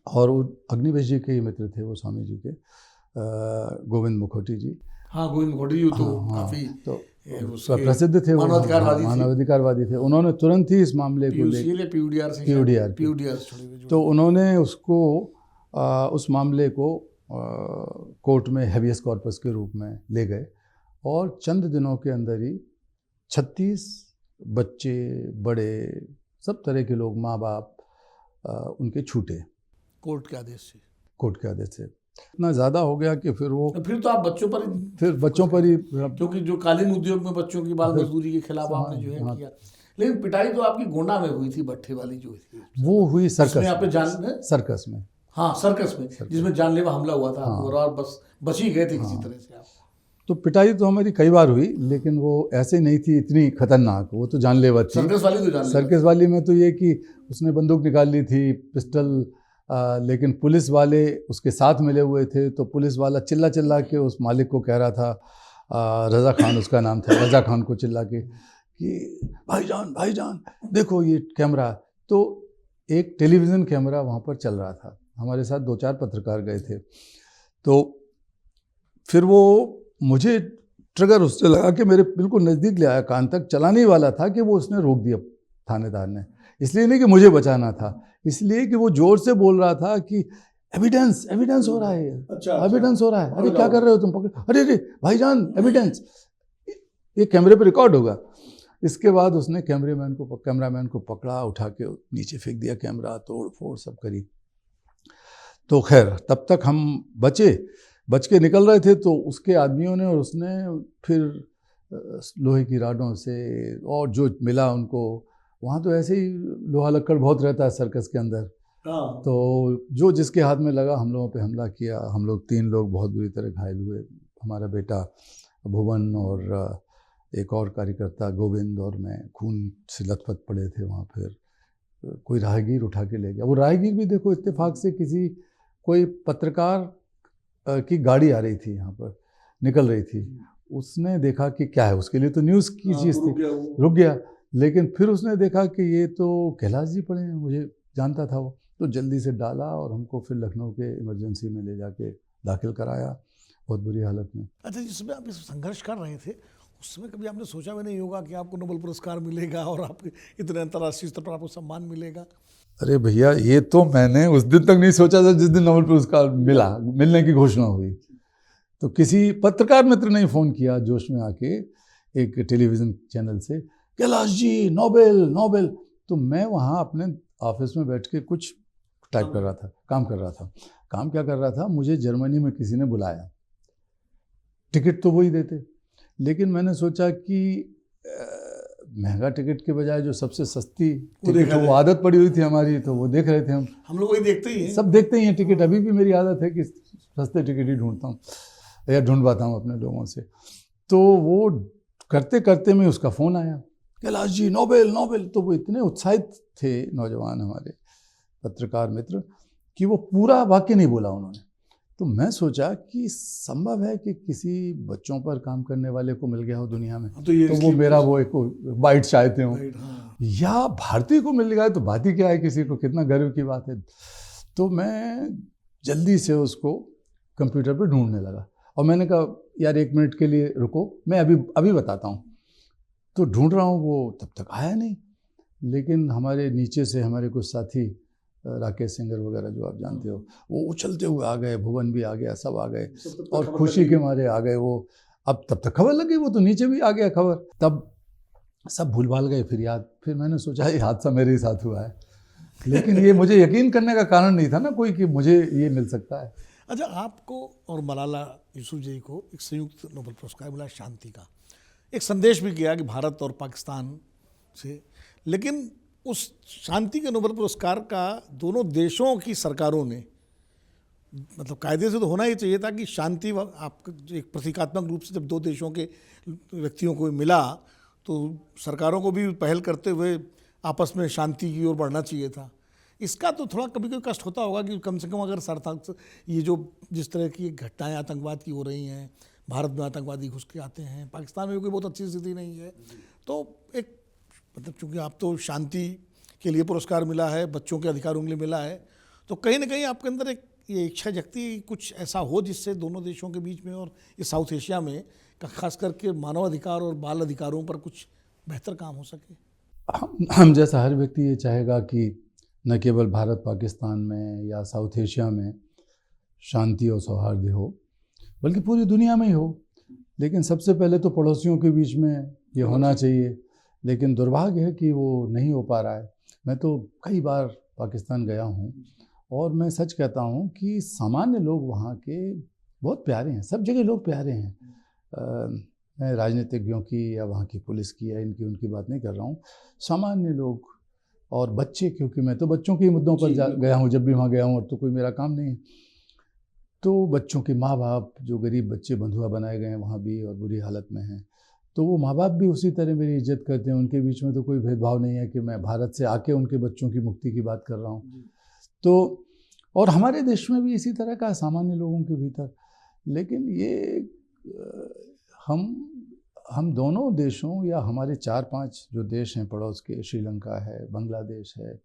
और वो अग्निवेश जी के ही मित्र थे, वो स्वामी जी के, गोविंद मुखोटी जी। हाँ, गोविंद मुखोटी जी तो काफ़ी तो प्रसिद्ध थे, मानवाधिकारवादी थे। उन्होंने तुरंत ही इस मामले को PUDR तो उन्होंने उसको उस मामले को कोर्ट में हेवियस कॉर्पस के रूप में ले गए और चंद दिनों के अंदर ही 36 बच्चे, बड़े, सब तरह के लोग, माँ बाप, उनके छूटे कोर्ट के आदेश से। कोर्ट के आदेश से इतना ज़्यादा हो गया कि फिर वो फिर तो आप बच्चों पर फिर बच्चों पर ही क्योंकि जो कालीन उद्योग में बच्चों की बाल मजदूरी के खिलाफ आपने जो है हाँ, किया। लेकिन पिटाई तो आपकी गोंडा में हुई थी, भट्ठे वाली जो थी, वो हुई जिसमें आप पे सर्कस में। हाँ, सर्कस में, जिसमें जानलेवा हमला हुआ था आपको, और बस बच ही गए थे किसी तरह से आप। तो पिटाई तो हमारी कई बार हुई, लेकिन वो ऐसे नहीं थी इतनी खतरनाक, वो तो जानलेवा थी। सर्कस वाली तो जानलेवा सर्कस वाली में तो ये कि उसने बंदूक निकाल ली थी, पिस्टल, लेकिन पुलिस वाले उसके साथ मिले हुए थे, तो पुलिस वाला चिल्ला चिल्ला के उस मालिक को कह रहा था, रज़ा खान उसका नाम था, रज़ा खान को चिल्ला के कि भाईजान देखो ये कैमरा। तो एक टेलीविज़न कैमरा वहाँ पर चल रहा था, हमारे साथ 2-4 पत्रकार गए थे। तो फिर वो मुझे ट्रिगर उससे लगा कि मेरे बिल्कुल नज़दीक ले आया, कान तक चलाने ही वाला था कि वो उसने रोक दिया थानेदार ने। इसलिए नहीं कि मुझे बचाना था, इसलिए कि वो जोर से बोल रहा था कि एविडेंस हो रहा है, एविडेंस हो रहा है, अरे क्या कर रहे हो तुम, पकड़, अरे भाईजान एविडेंस, ये कैमरे पे रिकॉर्ड होगा। इसके बाद उसने कैमरामैन को पकड़ा, उठा के नीचे फेंक दिया कैमरा, तोड़ फोड़ सब करी। तो खैर तब तक हम बच के निकल रहे थे, तो उसके आदमियों ने और उसने फिर लोहे की राडों से और जो मिला उनको, वहाँ तो ऐसे ही लोहा लक्कड़ बहुत रहता है सर्कस के अंदर, तो जो जिसके हाथ में लगा हम लोगों पे हमला किया। हम लोग 3 लोग बहुत बुरी तरह घायल हुए, हमारा बेटा भुवन और एक और कार्यकर्ता गोविंद और मैं खून से लथपथ पड़े थे वहाँ। फिर कोई राहगीर उठा के ले गया, वो राहगीर भी देखो इत्तेफाक से कोई पत्रकार की गाड़ी आ रही थी, यहाँ पर निकल रही थी, उसने देखा कि क्या है, उसके लिए तो न्यूज़ की चीज़ थी, रुक गया। लेकिन फिर उसने देखा कि ये तो कैलाश जी पड़े हैं, मुझे जानता था वो, तो जल्दी से डाला और हमको फिर लखनऊ के इमरजेंसी में ले जाके दाखिल कराया, बहुत बुरी हालत में। अच्छा, जिसमें आप इस संघर्ष कर रहे थे, उस समय कभी आपने सोचा भी नहीं होगा कि आपको नोबेल पुरस्कार मिलेगा और आपके इतने अंतर्राष्ट्रीय स्तर पर आपको सम्मान मिलेगा? अरे भैया, ये तो मैंने उस दिन तक नहीं सोचा था जिस दिन नोबेल पुरस्कार मिलने की घोषणा हुई। तो किसी पत्रकार मित्र ने फ़ोन किया जोश में आके एक टेलीविज़न चैनल से, कैलाश जी नोबेल। तो मैं वहाँ अपने ऑफिस में बैठ के कुछ टाइप कर रहा था, काम कर रहा था। काम क्या कर रहा था, मुझे जर्मनी में किसी ने बुलाया, टिकट तो वही देते, लेकिन मैंने सोचा कि महंगा टिकट के बजाय जो सबसे सस्ती टिकट वो आदत पड़ी हुई थी हमारी, तो वो देख रहे थे हम लोग वही देखते ही हैं, सब देखते ही हैं टिकट। अभी भी मेरी आदत है कि सस्ते टिकट ही ढूंढता हूँ या ढूंढवाता हूँ अपने लोगों से। तो वो करते करते में उसका फ़ोन आया, कैलाश जी नोबेल। तो वो इतने उत्साहित थे नौजवान हमारे पत्रकार मित्र कि वो पूरा वाक्य नहीं बोला उन्होंने। तो मैं सोचा कि संभव है कि किसी बच्चों पर काम करने वाले को मिल गया हो दुनिया में, तो वो मेरा वो एक बाइट चाहते हो, या भारतीय को मिल गया तो बात ही क्या है, किसी को कितना गर्व की बात है। तो मैं जल्दी से उसको कंप्यूटर पे ढूंढने लगा और मैंने कहा यार 1 मिनट के लिए रुको, मैं अभी बताता हूँ। तो ढूंढ रहा हूँ, वो तब तक आया नहीं। लेकिन हमारे नीचे से हमारे कुछ साथी राकेश सिंगर वगैरह जो आप जानते हो, वो उछलते हुए आ गए, भुवन भी आ गया, सब आ गए और खुशी के मारे आ गए वो। अब तब तक खबर लग गई, वो तो नीचे भी आ गया खबर, तब सब भूल भाल गए। फिर मैंने सोचा ये हादसा मेरे ही साथ हुआ है, लेकिन ये मुझे यकीन करने का कारण नहीं था ना कोई कि मुझे ये मिल सकता है। अच्छा, आपको और मलाला यूसुफजई को एक संयुक्त नोबेल पुरस्कार मिला शांति का, एक संदेश भी गया कि भारत और पाकिस्तान से, लेकिन उस शांति के नोबेल पुरस्कार का दोनों देशों की सरकारों ने, मतलब कायदे से तो होना ही चाहिए था कि शांति, आप एक प्रतीकात्मक रूप से जब 2 देशों के व्यक्तियों को मिला तो सरकारों को भी पहल करते हुए आपस में शांति की ओर बढ़ना चाहिए था। इसका तो थोड़ा कभी कभी कष्ट होता होगा कि कम से कम अगर ये जो जिस तरह की घटनाएं आतंकवाद की हो रही हैं, भारत में आतंकवादी घुस के आते हैं, पाकिस्तान में कोई बहुत अच्छी स्थिति नहीं है, तो एक मतलब चूँकि आप तो शांति के लिए पुरस्कार मिला है, बच्चों के अधिकारों के लिए मिला है, तो कहीं ना कहीं आपके अंदर एक ये इच्छा जगती है कुछ ऐसा हो जिससे दोनों देशों के बीच में और इस साउथ एशिया में खास करके मानवाधिकार और बाल अधिकारों पर कुछ बेहतर काम हो सके। हम जैसा हर व्यक्ति ये चाहेगा कि न केवल भारत पाकिस्तान में या साउथ एशिया में शांति और सौहार्द हो, बल्कि पूरी दुनिया में ही हो। लेकिन सबसे पहले तो पड़ोसियों के बीच में ये होना चाहिए, लेकिन दुर्भाग्य है कि वो नहीं हो पा रहा है। मैं तो कई बार पाकिस्तान गया हूँ और मैं सच कहता हूँ कि सामान्य लोग वहाँ के बहुत प्यारे हैं, सब जगह लोग प्यारे हैं। मैं राजनीतिज्ञों की या वहाँ की पुलिस की या इनकी उनकी बात नहीं कर रहा हूँ, सामान्य लोग और बच्चे, क्योंकि मैं तो बच्चों के मुद्दों पर गया हूँ, जब भी वहाँ गया हूँ, और तो कोई मेरा काम नहीं है। तो बच्चों के माँ बाप, जो गरीब बच्चे बंधुआ बनाए गए हैं वहाँ भी और बुरी हालत में हैं, तो वो माँ बाप भी उसी तरह मेरी इज्जत करते हैं। उनके बीच में तो कोई भेदभाव नहीं है कि मैं भारत से आके उनके बच्चों की मुक्ति की बात कर रहा हूँ। तो और हमारे देश में भी इसी तरह का सामान्य लोगों के भीतर, लेकिन ये हम दोनों देशों या हमारे 4-5 जो देश हैं पड़ोस के, श्रीलंका है, बांग्लादेश है,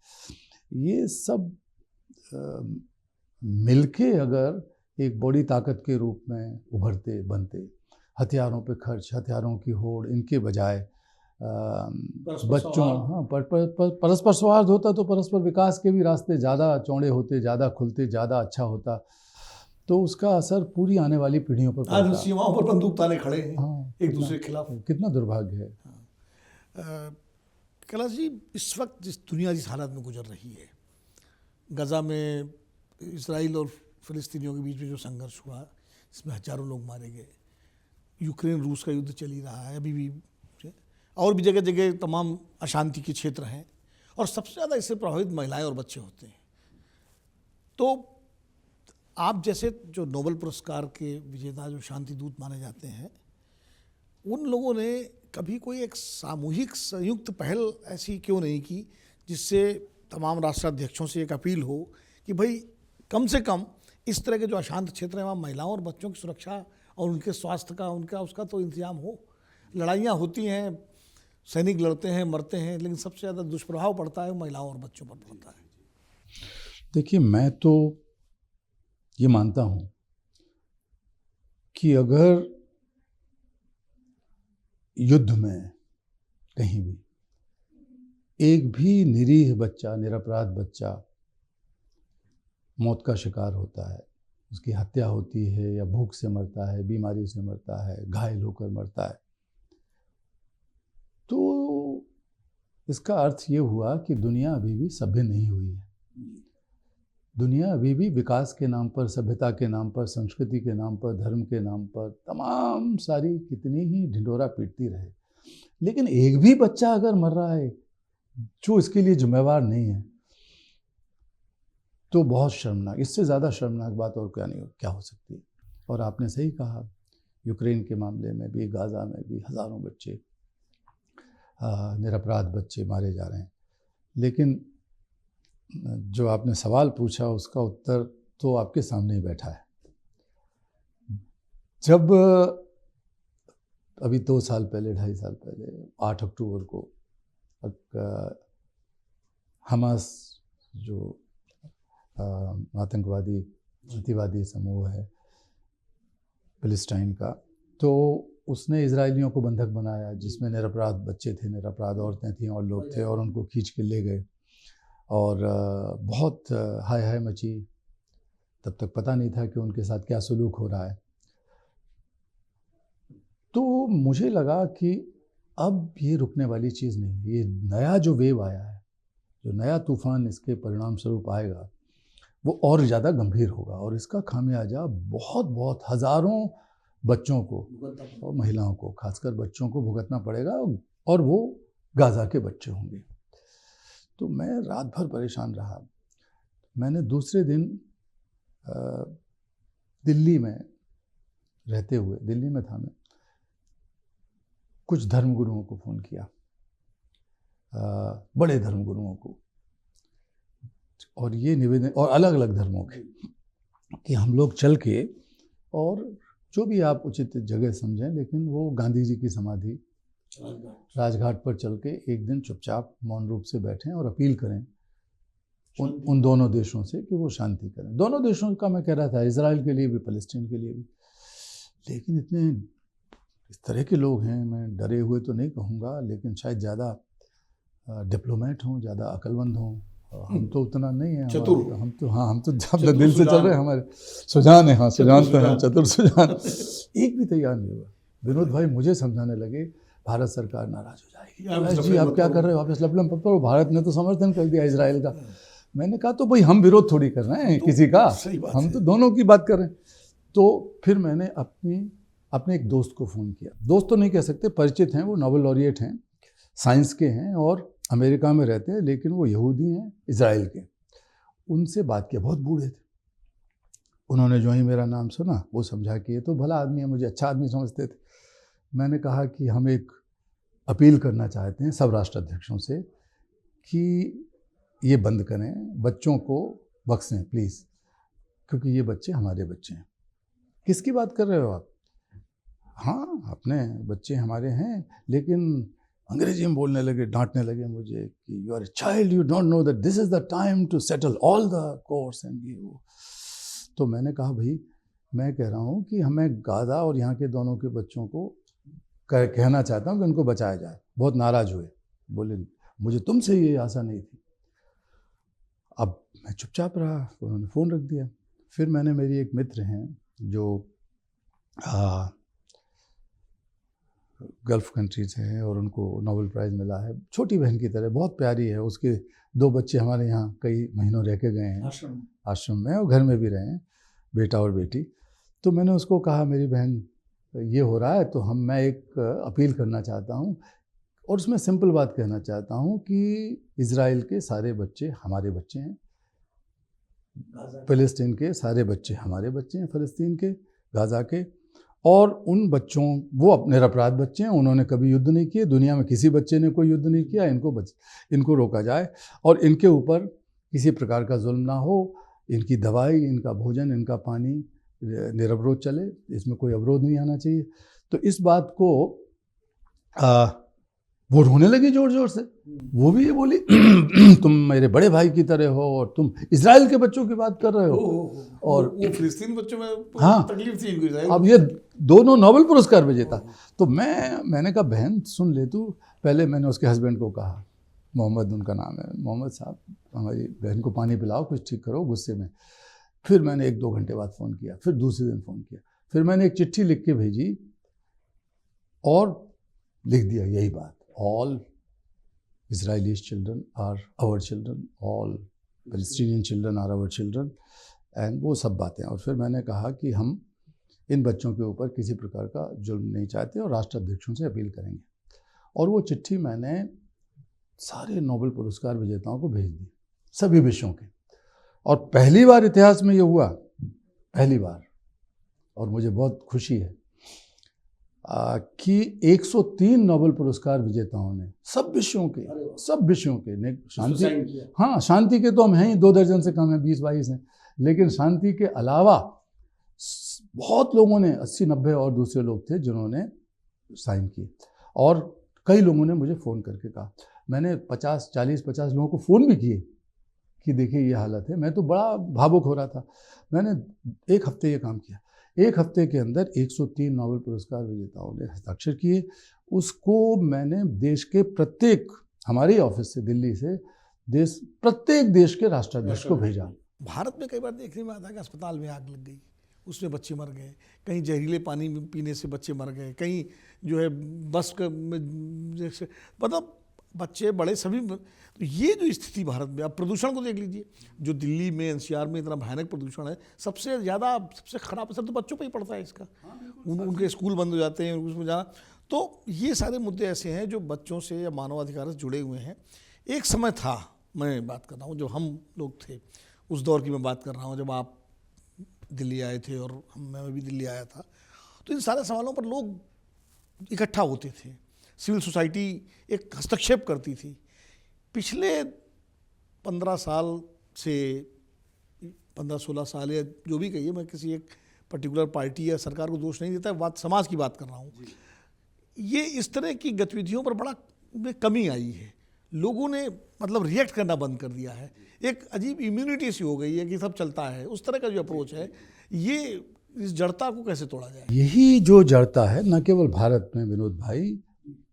ये सब मिलके अगर एक बड़ी ताकत के रूप में उभरते बनते, हथियारों पे खर्च, हथियारों की होड़, इनके बजाय बच्चों, हाँ, परस्पर सौहार्द होता तो परस्पर विकास के भी रास्ते ज़्यादा चौड़े होते, ज़्यादा खुलते, ज़्यादा अच्छा होता, तो उसका असर पूरी आने वाली पीढ़ियों पर पड़ता। सीमाओं पर बंदूक ताने खड़े हैं, हाँ, एक दूसरे के खिलाफ। कितना दुर्भाग्य है। कैलाश जी, इस वक्त जिस दुनिया जिस हालत में गुजर रही है, गजा में इसराइल और फ़िलिस्तीनियों के बीच में जो संघर्ष हुआ, इसमें हजारों लोग मारे गए, यूक्रेन रूस का युद्ध चल ही रहा है अभी भी, और भी जगह जगह तमाम अशांति के क्षेत्र हैं, और सबसे ज़्यादा इससे प्रभावित महिलाएं और बच्चे होते हैं। तो आप जैसे जो नोबेल पुरस्कार के विजेता, जो शांति दूत माने जाते हैं, उन लोगों ने कभी कोई एक सामूहिक संयुक्त पहल ऐसी क्यों नहीं की जिससे तमाम राष्ट्राध्यक्षों से एक अपील हो कि भाई कम से कम इस तरह के जो अशांत क्षेत्र हैं वहाँ महिलाओं और बच्चों की सुरक्षा और उनके स्वास्थ्य का, उनका उसका तो इंतजाम हो। लड़ाइयाँ होती हैं, सैनिक लड़ते हैं, मरते हैं, लेकिन सबसे ज़्यादा दुष्प्रभाव पड़ता है महिलाओं और बच्चों पर पड़ता है। देखिए, मैं तो ये मानता हूँ कि अगर युद्ध में कहीं भी एक भी निरीह बच्चा, निरपराध बच्चा मौत का शिकार होता है, उसकी हत्या होती है या भूख से मरता है, बीमारी से मरता है, घायल होकर मरता है, तो इसका अर्थ ये हुआ कि दुनिया अभी भी सभ्य नहीं हुई है। दुनिया अभी भी विकास के नाम पर, सभ्यता के नाम पर, संस्कृति के नाम पर, धर्म के नाम पर तमाम सारी कितनी ही ढिंढोरा पीटती रहे, लेकिन एक भी बच्चा अगर मर रहा है जो इसके लिए जिम्मेवार नहीं है, तो बहुत शर्मनाक, इससे ज़्यादा शर्मनाक बात और क्या हो सकती है। और आपने सही कहा, यूक्रेन के मामले में भी, गाज़ा में भी हज़ारों बच्चे, निरपराध बच्चे मारे जा रहे हैं। लेकिन जो आपने सवाल पूछा उसका उत्तर तो आपके सामने ही बैठा है। जब अभी 2 साल पहले, 2.5 साल पहले, 8 अक्टूबर को हमास जो आतंकवादी अतिवादी समूह है फिलिस्तीन का, तो उसने इजरायलियों को बंधक बनाया, जिसमें निरपराध बच्चे थे, निरपराध औरतें थीं और लोग थे, और उनको खींच के ले गए और बहुत हाय हाय मची। तब तक पता नहीं था कि उनके साथ क्या सलूक हो रहा है। तो मुझे लगा कि अब ये रुकने वाली चीज़ नहीं है। ये नया जो वेव आया है, जो नया तूफान इसके परिणाम स्वरूप आएगा, वो और ज़्यादा गंभीर होगा, और इसका खामियाजा बहुत बहुत हज़ारों बच्चों को और महिलाओं को, खासकर बच्चों को भुगतना पड़ेगा, और वो गाज़ा के बच्चे होंगे। तो मैं रात भर परेशान रहा। मैंने दूसरे दिन दिल्ली में रहते हुए, दिल्ली में था मैं, कुछ धर्मगुरुओं को फ़ोन किया, बड़े धर्मगुरुओं को, और ये निवेदन, और अलग अलग धर्मों के, कि हम लोग चल के, और जो भी आप उचित जगह समझें, लेकिन वो गांधी जी की समाधि राजघाट पर चल के एक दिन चुपचाप मौन रूप से बैठें और अपील करें उन दोनों देशों से कि वो शांति करें। दोनों देशों का मैं कह रहा था, इजराइल के लिए भी, फ़लस्तीन के लिए भी। लेकिन इतने इस तरह के लोग हैं, मैं डरे हुए तो नहीं कहूँगा, लेकिन शायद ज़्यादा डिप्लोमेट हों, ज़्यादा अक्लमंद हों। हम तो उतना नहीं है, चतुर, हम तो ज़्यादा दिल से चल रहे हैं, हमारे सुजान है, हाँ सुजान तो हैं, चतुर सुजान। एक भी तैयार नहीं हुआ। विनोद भाई मुझे समझाने लगे, भारत सरकार नाराज़ हो जाएगी, जी आप क्या कर रहे हो, आप इस लपलम पत्थर, भारत ने तो समर्थन कर दिया इजराइल का। मैंने कहा तो भाई हम विरोध थोड़ी कर रहे हैं तो किसी का, सही बात हम है। तो दोनों की बात कर रहे हैं। तो फिर मैंने अपने एक दोस्त को फ़ोन किया, दोस्त तो नहीं कह सकते, परिचित हैं, वो नोबेल लॉरिएट हैं, साइंस के हैं और अमेरिका में रहते हैं, लेकिन वो यहूदी हैं, इज़राइल के। उनसे बात किया, बहुत बूढ़े थे। उन्होंने जो ही मेरा नाम सुना वो समझा कि ये तो भला आदमी है, मुझे अच्छा आदमी समझते थे। मैंने कहा कि हम एक अपील करना चाहते हैं सब राष्ट्राध्यक्षों से कि ये बंद करें, बच्चों को बख्शें प्लीज़, क्योंकि ये बच्चे हमारे बच्चे हैं। किसकी बात कर रहे हो आप? हाँ, अपने बच्चे हमारे हैं, लेकिन अंग्रेजी में बोलने लगे, डांटने लगे मुझे कि you are a child, you don't know that this is the time to settle all the course and ये वो। तो मैंने कहा भाई, मैं कह रहा हूँ कि हमें गाज़ा और यहाँ के दोनों के बच्चों को कहना चाहता हूँ कि उनको बचाया जाए। बहुत नाराज़ हुए, बोले मुझे तुमसे ये आशा नहीं थी। अब मैं चुपचाप रहा, उन्होंने फ़ोन रख दिया। फिर मैंने, मेरी एक मित्र हैं जो गल्फ़ कंट्रीज़ हैं और उनको नोबेल प्राइज़ मिला है, छोटी बहन की तरह, बहुत प्यारी है। उसके 2 बच्चे हमारे यहाँ कई महीनों रह के गए हैं आश्रम में, और घर में भी रहे हैं, बेटा और बेटी। तो मैंने उसको कहा, मेरी बहन ये हो रहा है तो मैं एक अपील करना चाहता हूँ, और उसमें सिंपल बात कहना चाहता हूँ कि इज़राइल के सारे बच्चे हमारे बच्चे हैं, फ़लस्तीन के सारे बच्चे हमारे बच्चे हैं, फ़लस्तीन के, गाज़ा के, और उन बच्चों, वो अपने निरपराध बच्चे हैं, उन्होंने कभी युद्ध नहीं किए, दुनिया में किसी बच्चे ने कोई युद्ध नहीं किया। इनको रोका जाए और इनके ऊपर किसी प्रकार का जुल्म ना हो, इनकी दवाई, इनका भोजन, इनका पानी निरवरोध चले, इसमें कोई अवरोध नहीं आना चाहिए। तो इस बात को वो रोने लगी ज़ोर ज़ोर से। वो भी ये बोली तुम मेरे बड़े भाई की तरह हो और तुम इज़राइल के बच्चों की बात कर रहे हो। और वो फिलिस्तीन बच्चों में हाँ, तकलीफ थी इनको इज़राइल। अब ये दोनों नोबेल पुरस्कार विजेता। तो मैंने कहा बहन सुन ले तू। पहले मैंने उसके हस्बैंड को कहा, मोहम्मद उनका नाम है, मोहम्मद साहब हमारी बहन को पानी पिलाओ, कुछ ठीक करो गुस्से में। फिर मैंने 1-2 घंटे बाद फ़ोन किया, फिर दूसरे दिन फ़ोन किया, फिर मैंने एक चिट्ठी लिख के भेजी और लिख दिया यही बात, all Israeli children are our children, all Palestinian children are our children, and वो सब बातें। और फिर मैंने कहा कि हम इन बच्चों के ऊपर किसी प्रकार का जुल्म नहीं चाहते और राष्ट्राध्यक्षों से अपील करेंगे। और वो चिट्ठी मैंने सारे नोबेल पुरस्कार विजेताओं को भेज दी, सभी विषयों के। और पहली बार इतिहास में ये हुआ, पहली बार, और मुझे बहुत खुशी है कि 103 नोबेल पुरस्कार विजेताओं ने सब विषयों के शांति, हाँ शांति के तो हम हैं ही 2 दर्जन से कम है, 20-22 हैं, लेकिन शांति के अलावा बहुत लोगों ने, 80-90 और दूसरे लोग थे जिन्होंने साइन किए। और कई लोगों ने मुझे फ़ोन करके कहा, मैंने 40-50 लोगों को फ़ोन भी किए कि देखिए ये हालत है। मैं तो बड़ा भावुक हो रहा था। मैंने 1 हफ्ते ये काम किया, 1 हफ्ते के अंदर 103 नोबेल पुरस्कार विजेताओं ने हस्ताक्षर किए। उसको मैंने देश के प्रत्येक, हमारे ऑफिस से, दिल्ली से, प्रत्येक देश के राष्ट्राध्यक्ष को भेजा। भारत में कई बार देखने में आता है कि अस्पताल में आग लग गई, उसमें बच्चे मर गए, कहीं जहरीले पानी पीने से बच्चे मर गए, कहीं जो है बस जैसे, मतलब बच्चे बड़े सभी। तो ये जो स्थिति भारत में, आप प्रदूषण को देख लीजिए, जो दिल्ली में एनसीआर में इतना भयानक प्रदूषण है, सबसे ज़्यादा, सबसे खराब असर तो बच्चों पे ही पड़ता है इसका। उनके स्कूल बंद हो जाते हैं, उसमें जाना। तो ये सारे मुद्दे ऐसे हैं जो बच्चों से या मानवाधिकार से जुड़े हुए हैं। एक समय था, मैं बात कर रहा हूँ जब हम लोग थे, उस दौर की मैं बात कर रहा हूँ, जब आप दिल्ली आए थे और मैं भी दिल्ली आया था, तो इन सारे सवालों पर लोग इकट्ठा होते थे, सिविल सोसाइटी एक हस्तक्षेप करती थी। पिछले 15 साल से, 15-16 साल या जो भी कहिए, मैं किसी एक पर्टिकुलर पार्टी या सरकार को दोष नहीं देता, बात समाज की बात कर रहा हूँ। ये इस तरह की गतिविधियों पर बड़ा कमी आई है, लोगों ने मतलब रिएक्ट करना बंद कर दिया है, एक अजीब इम्यूनिटी सी हो गई है कि सब चलता है। उस तरह का जो अप्रोच है, ये इस जड़ता को कैसे तोड़ा जाए? यही जो जड़ता है, न केवल भारत में विनोद भाई,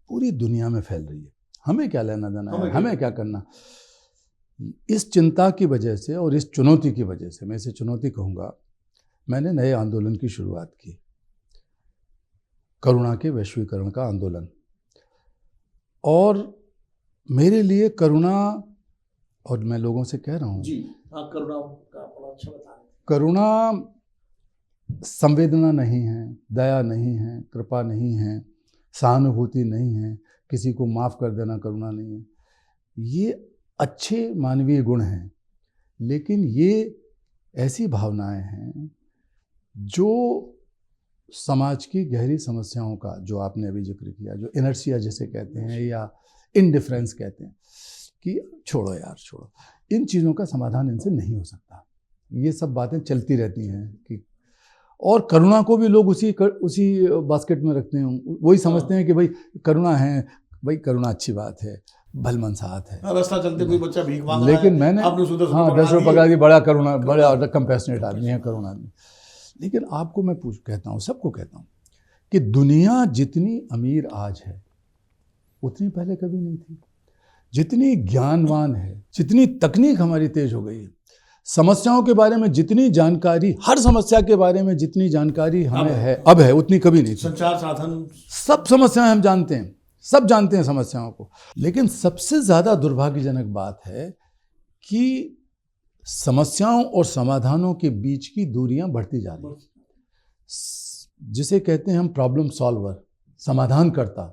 पूरी दुनिया में फैल रही है। हमें क्या लेना देना है, हमें क्या करना। इस चिंता की वजह से और इस चुनौती की वजह से, मैं इसे चुनौती कहूँगा, मैंने नए आंदोलन की शुरुआत की, करुणा के वैश्वीकरण का आंदोलन। और मेरे लिए करुणा और मैं लोगों से कह रहा हूँ जी हाँ, करुणा का बड़ा अच्छा बता रहे हैं। करुणा संवेदना नहीं है, दया नहीं है, कृपा नहीं है, सहानुभूति नहीं है, किसी को माफ़ कर देना करुणा नहीं है। ये अच्छे मानवीय गुण हैं, लेकिन ये ऐसी भावनाएं हैं जो समाज की गहरी समस्याओं का, जो आपने अभी जिक्र किया, जो इनर्शिया जिसे कहते हैं या इनडिफरेंस कहते हैं, कि छोड़ो यार छोड़ो, इन चीज़ों का समाधान इनसे नहीं हो सकता। ये सब बातें चलती रहती हैं कि, और करुणा को भी लोग उसी बास्केट में रखते हैं। वही समझते हैं कि भाई करुणा है, भाई करुणा अच्छी बात है, भलमनसाहत है। रास्ता चलते कोई बच्चा भीख मांग रहा लेकिन है, मैंने आपने उसे 10 रुपए हाँ 10 रुपये पकड़ा दिए, बड़ा करुणा, बड़ा कंपैशनेट आदमी है करुणा आदमी। लेकिन आपको मैं कहता हूँ, सबको कहता हूँ कि दुनिया जितनी अमीर आज है उतनी पहले कभी नहीं थी। जितनी ज्ञानवान है, जितनी तकनीक हमारी तेज हो गई है, समस्याओं के बारे में जितनी जानकारी, हर समस्या के बारे में जितनी जानकारी हमें है अब है, उतनी कभी नहीं थी। संचार साधन, सब समस्याएं हम जानते हैं, सब जानते हैं समस्याओं को। लेकिन सबसे ज़्यादा दुर्भाग्यजनक बात है कि समस्याओं और समाधानों के बीच की दूरियां बढ़ती जा रही हैं। जिसे कहते हैं हम प्रॉब्लम सॉल्वर, समाधान करता,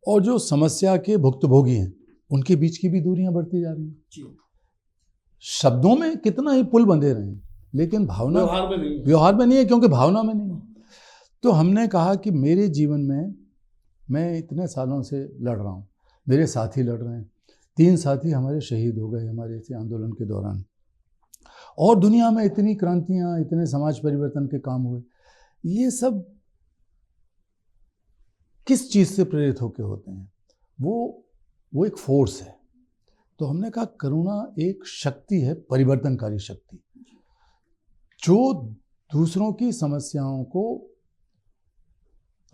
और जो समस्या के भुक्तभोगी हैं, उनके बीच की भी दूरियां बढ़ती जा रही हैं। शब्दों में कितना ही पुल बंधे रहे, लेकिन भावना व्यवहार में नहीं है, क्योंकि भावना में नहीं है। तो हमने कहा कि मेरे जीवन में मैं इतने सालों से लड़ रहा हूँ, मेरे साथी लड़ रहे हैं, 3 साथी हमारे शहीद हो गए हमारे इस आंदोलन के दौरान, और दुनिया में इतनी क्रांतियाँ, इतने समाज परिवर्तन के काम हुए। ये सब किस चीज़ से प्रेरित होकर होते हैं? वो एक फोर्स है। तो हमने कहा करुणा एक शक्ति है, परिवर्तनकारी शक्ति, जो दूसरों की समस्याओं को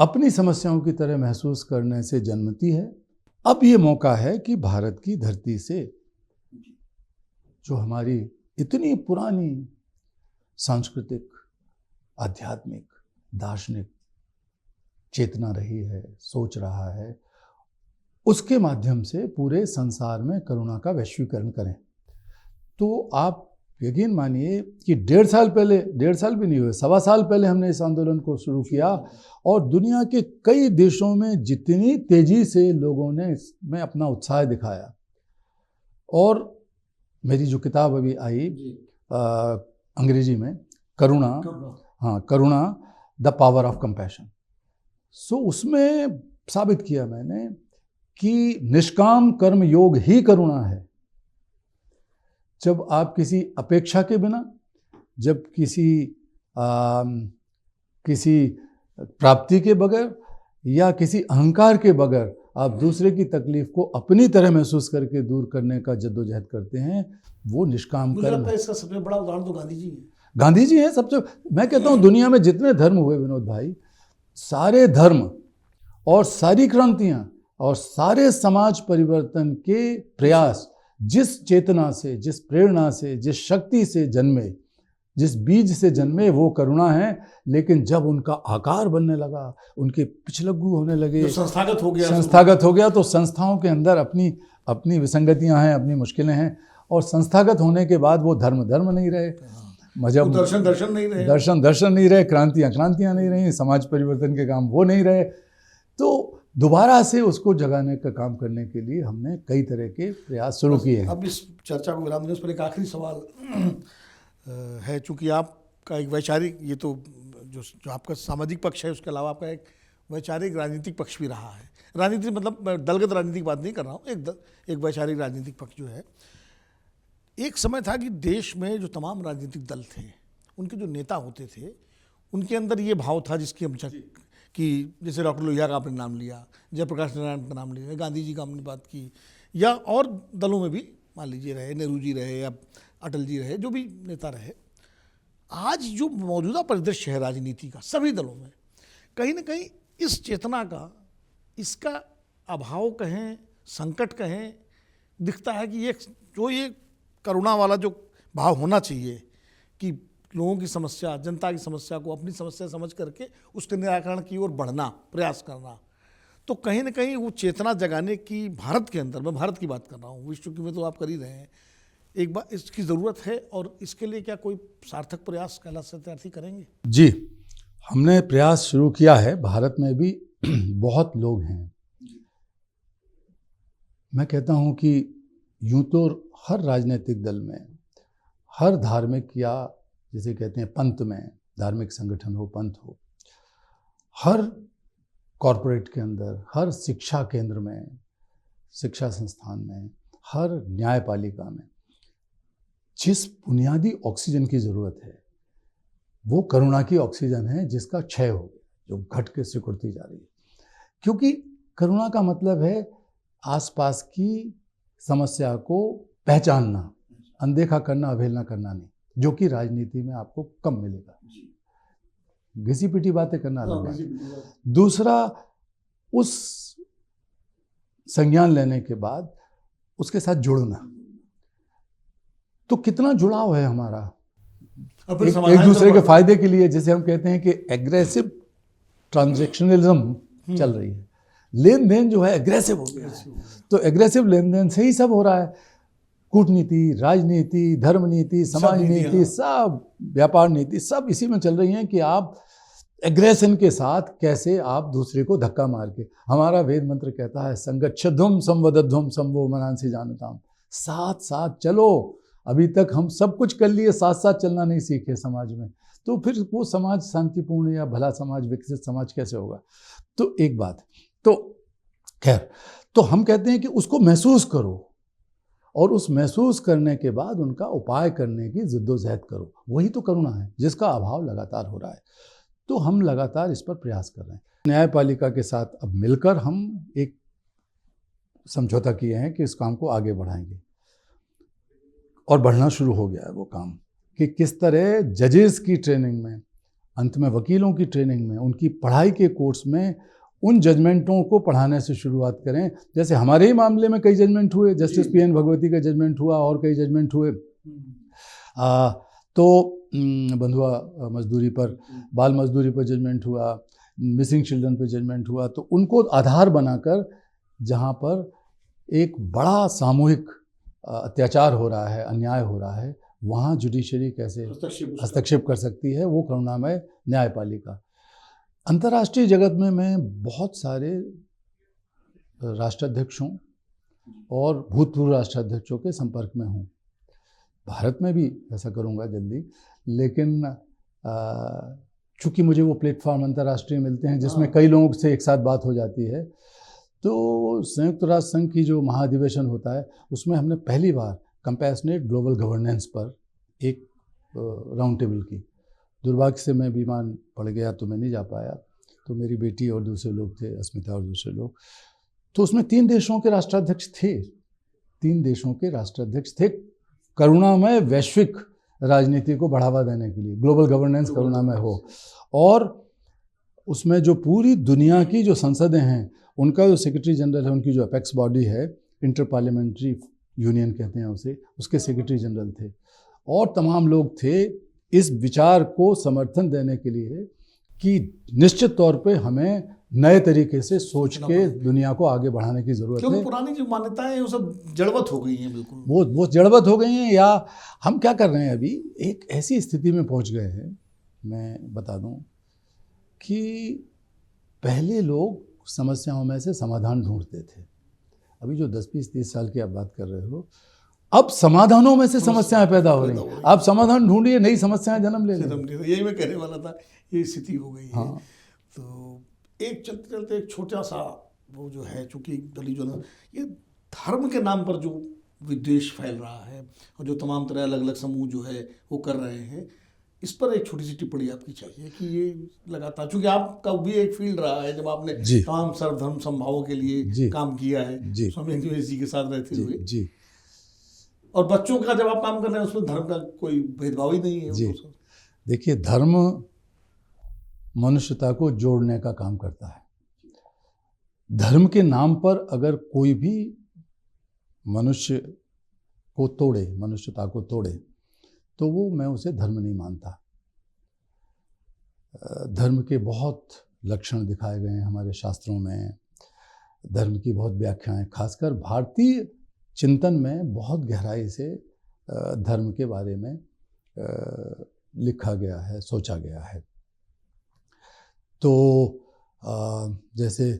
अपनी समस्याओं की तरह महसूस करने से जन्मती है। अब ये मौका है कि भारत की धरती से, जो हमारी इतनी पुरानी सांस्कृतिक, आध्यात्मिक, दार्शनिक चेतना रही है, सोच रहा है, उसके माध्यम से पूरे संसार में करुणा का वैश्वीकरण करें। तो आप यकीन मानिए कि 1.5 साल पहले, 1.5 साल भी नहीं हुए, 1.25 साल पहले हमने इस आंदोलन को शुरू किया, और दुनिया के कई देशों में जितनी तेजी से लोगों ने इसमें अपना उत्साह दिखाया, और मेरी जो किताब अभी आई अंग्रेजी में, करुणा, हाँ करुणा द पावर ऑफ कंपैशन, सो उसमें साबित किया मैंने कि निष्काम कर्म योग ही करुणा है। जब आप किसी अपेक्षा के बिना, जब किसी प्राप्ति के बगैर या किसी अहंकार के बगैर आप दूसरे की तकलीफ को अपनी तरह महसूस करके दूर करने का जद्दोजहद करते हैं, वो निष्काम कर्म है। इसका सबसे बड़ा उदाहरण तो गांधी जी है। गांधी जी हैं सबसे। मैं कहता हूँ दुनिया में जितने धर्म हुए विनोद भाई, सारे धर्म और सारी क्रांतियाँ और सारे समाज परिवर्तन के प्रयास जिस चेतना से, जिस प्रेरणा से, जिस शक्ति से जन्मे, जिस बीज से जन्मे, वो करुणा है। लेकिन जब उनका आकार बनने लगा, उनके पिछलग्गू होने लगे, संस्थागत हो गया, तो संस्थाओं के अंदर अपनी विसंगतियां हैं, अपनी मुश्किलें हैं, और संस्थागत होने के बाद वो धर्म नहीं रहे, मजहब दर्शन नहीं रहे, क्रांतियां नहीं रही, समाज परिवर्तन के काम वो नहीं रहे। तो दोबारा से उसको जगाने का काम करने के लिए हमने कई तरह के प्रयास शुरू किए हैं। अब इस चर्चा को विराम देने उस पर एक आखिरी सवाल है, चूँकि आपका एक वैचारिक, ये तो जो आपका सामाजिक पक्ष है, उसके अलावा आपका एक वैचारिक राजनीतिक पक्ष भी रहा है। राजनीति मतलब मैं दलगत राजनीतिक बात नहीं कर रहा हूँ, एक वैचारिक राजनीतिक पक्ष जो है। एक समय था कि देश में जो तमाम राजनीतिक दल थे, उनके जो नेता होते थे, उनके अंदर ये भाव था जिसकी हम कि जैसे डॉक्टर लोहिया का आपने नाम लिया, जयप्रकाश नारायण का नाम लिया, गांधी जी का हमने बात की, या और दलों में भी मान लीजिए रहे, नेहरू जी रहे या अटल जी रहे, जो भी नेता रहे। आज जो मौजूदा परिदृश्य है राजनीति का सभी दलों में, कहीं ना कहीं इस चेतना का, इसका अभाव कहें, संकट कहें, दिखता है कि ये करुणा वाला जो भाव होना चाहिए कि लोगों की समस्या, जनता की समस्या को अपनी समस्या समझ करके उसके निराकरण की ओर बढ़ना, प्रयास करना, तो कहीं ना कहीं वो चेतना जगाने की भारत के अंदर, मैं भारत की बात कर रहा हूँ, विश्व की में तो आप कर ही रहे हैं, एक बार इसकी ज़रूरत है और इसके लिए क्या कोई सार्थक प्रयास कैलाश सत्यार्थी करेंगे? जी, हमने प्रयास शुरू किया है। भारत में भी बहुत लोग हैं। मैं कहता हूं कि यूं तो हर राजनीतिक दल में, हर धार्मिक या जिसे कहते हैं पंथ में, धार्मिक संगठन हो, पंथ हो, हर कॉरपोरेट के अंदर, हर शिक्षा केंद्र में, शिक्षा संस्थान में, हर न्यायपालिका में जिस बुनियादी ऑक्सीजन की ज़रूरत है वो करुणा की ऑक्सीजन है, जिसका क्षय हो गया, जो घट के सिकुड़ती जा रही है। क्योंकि करुणा का मतलब है आसपास की समस्या को पहचानना, अनदेखा करना, अवहेलना करना नहीं, जो कि राजनीति में आपको कम मिलेगा। घिसी पिटी बातें करना अलग बात है। दूसरा, उस संज्ञान लेने के बाद उसके साथ जुड़ना। तो कितना जुड़ाव है हमारा एक दूसरे के फायदे के लिए, जैसे हम कहते हैं कि एग्रेसिव ट्रांजैक्शनलिज्म चल रही है। लेन देन जो है एग्रेसिव हो गया है। तो एग्रेसिव लेन देन से ही सब हो रहा है। कूटनीति, राजनीति, धर्म नीति, समाज नीति, सब व्यापार नीति, सब इसी में चल रही हैं कि आप एग्रेशन के साथ कैसे आप दूसरे को धक्का मार के। हमारा वेद मंत्र कहता है संगच्छध्वम संवदध्वम संवो मनांसी जानताम, साथ साथ चलो। अभी तक हम सब कुछ कर लिए, साथ साथ चलना नहीं सीखे समाज में, तो फिर वो समाज शांतिपूर्ण या भला समाज, विकसित समाज कैसे होगा? तो एक बात, तो खैर, तो हम कहते हैं कि उसको महसूस करो और उस महसूस करने के बाद उनका उपाय करने की जिद्दोजहद करो। वही तो करुणा है, जिसका अभाव लगातार हो रहा है। तो हम लगातार इस पर प्रयास कर रहे हैं। न्यायपालिका के साथ अब मिलकर हम एक समझौता किए हैं कि इस काम को आगे बढ़ाएंगे, और बढ़ना शुरू हो गया है वो काम, कि किस तरह जजेस की ट्रेनिंग में, अंत में वकीलों की ट्रेनिंग में, उनकी पढ़ाई के कोर्स में उन जजमेंटों को पढ़ाने से शुरुआत करें। जैसे हमारे ही मामले में कई जजमेंट हुए, जस्टिस पीएन भगवती का जजमेंट हुआ और कई जजमेंट हुए। तो बंधुआ मजदूरी पर, बाल मजदूरी पर जजमेंट हुआ, मिसिंग चिल्ड्रन पर जजमेंट हुआ। तो उनको आधार बनाकर जहाँ पर एक बड़ा सामूहिक अत्याचार हो रहा है, अन्याय हो रहा है, वहाँ जुडिशरी कैसे हस्तक्षेप कर सकती है, वो करुणामय न्यायपालिका। अंतर्राष्ट्रीय जगत में मैं बहुत सारे राष्ट्राध्यक्षों और भूतपूर्व राष्ट्राध्यक्षों के संपर्क में हूँ। भारत में भी ऐसा करूँगा जल्दी, लेकिन चूँकि मुझे वो प्लेटफॉर्म अंतर्राष्ट्रीय मिलते हैं जिसमें कई लोगों से एक साथ बात हो जाती है। तो संयुक्त राष्ट्र संघ की जो महाधिवेशन होता है, उसमें हमने पहली बार कंपैशनेट ग्लोबल गवर्नेंस पर एक राउंड टेबल की। दुर्भाग्य से मैं बीमार पड़ गया तो मैं नहीं जा पाया, तो मेरी बेटी और दूसरे लोग थे, अस्मिता और दूसरे लोग। तो उसमें 3 देशों के राष्ट्राध्यक्ष थे, 3 देशों के राष्ट्राध्यक्ष थे, करुणामय वैश्विक राजनीति को बढ़ावा देने के लिए, ग्लोबल गवर्नेंस करुणामय हो। और उसमें जो पूरी दुनिया की जो संसदें हैं, उनका जो सेक्रेटरी जनरल है, उनकी जो अपेक्स बॉडी है, इंटर पार्लियामेंट्री यूनियन कहते हैं उसे, उसके सेक्रेटरी जनरल थे, और तमाम लोग थे इस विचार को समर्थन देने के लिए कि निश्चित तौर पे हमें नए तरीके से सोच के दुनिया को आगे बढ़ाने की ज़रूरत है। क्योंकि पुरानी जो मान्यताएं हैं वो सब जड़वत हो गई हैं, बिल्कुल वो जड़वत हो गई हैं। या हम क्या कर रहे हैं, अभी एक ऐसी स्थिति में पहुंच गए हैं, मैं बता दूं कि पहले लोग समस्याओं में से समाधान ढूंढते थे। अभी जो 10, 20, 30 साल की आप बात कर रहे हो, अब समाधानों में से समस्याएं पैदा हो रही हैं। आप समाधान ढूंढिए, नई समस्याएं जन्म ले लें। यही मैं कहने वाला था, ये स्थिति हो गई है। हाँ। तो एक चलते चलते एक छोटा सा वो जो है, चूँकि दलित जो ये धर्म के नाम पर जो विद्वेष फैल रहा है और जो तमाम तरह अलग अलग समूह जो है वो कर रहे हैं, इस पर एक छोटी सी टिप्पणी आपकी चाहिए कि ये लगातार, चूँकि आपका भी एक फील्ड रहा है जब आपने तमाम सर्वधर्म समभावों के लिए काम किया है स्वामी अंजुम जी के साथ रहते हुए जी, और बच्चों का जब आप काम कर रहे हैं उसमें धर्म का कोई भेदभाव ही नहीं है जी। देखिए, धर्म मनुष्यता को जोड़ने का काम करता है। धर्म के नाम पर अगर कोई भी मनुष्य को तोड़े, मनुष्यता को तोड़े, तो वो मैं उसे धर्म नहीं मानता। धर्म के बहुत लक्षण दिखाए गए हैं हमारे शास्त्रों में, धर्म की बहुत व्याख्याएं, खासकर भारतीय चिंतन में बहुत गहराई से धर्म के बारे में लिखा गया है, सोचा गया है। तो जैसे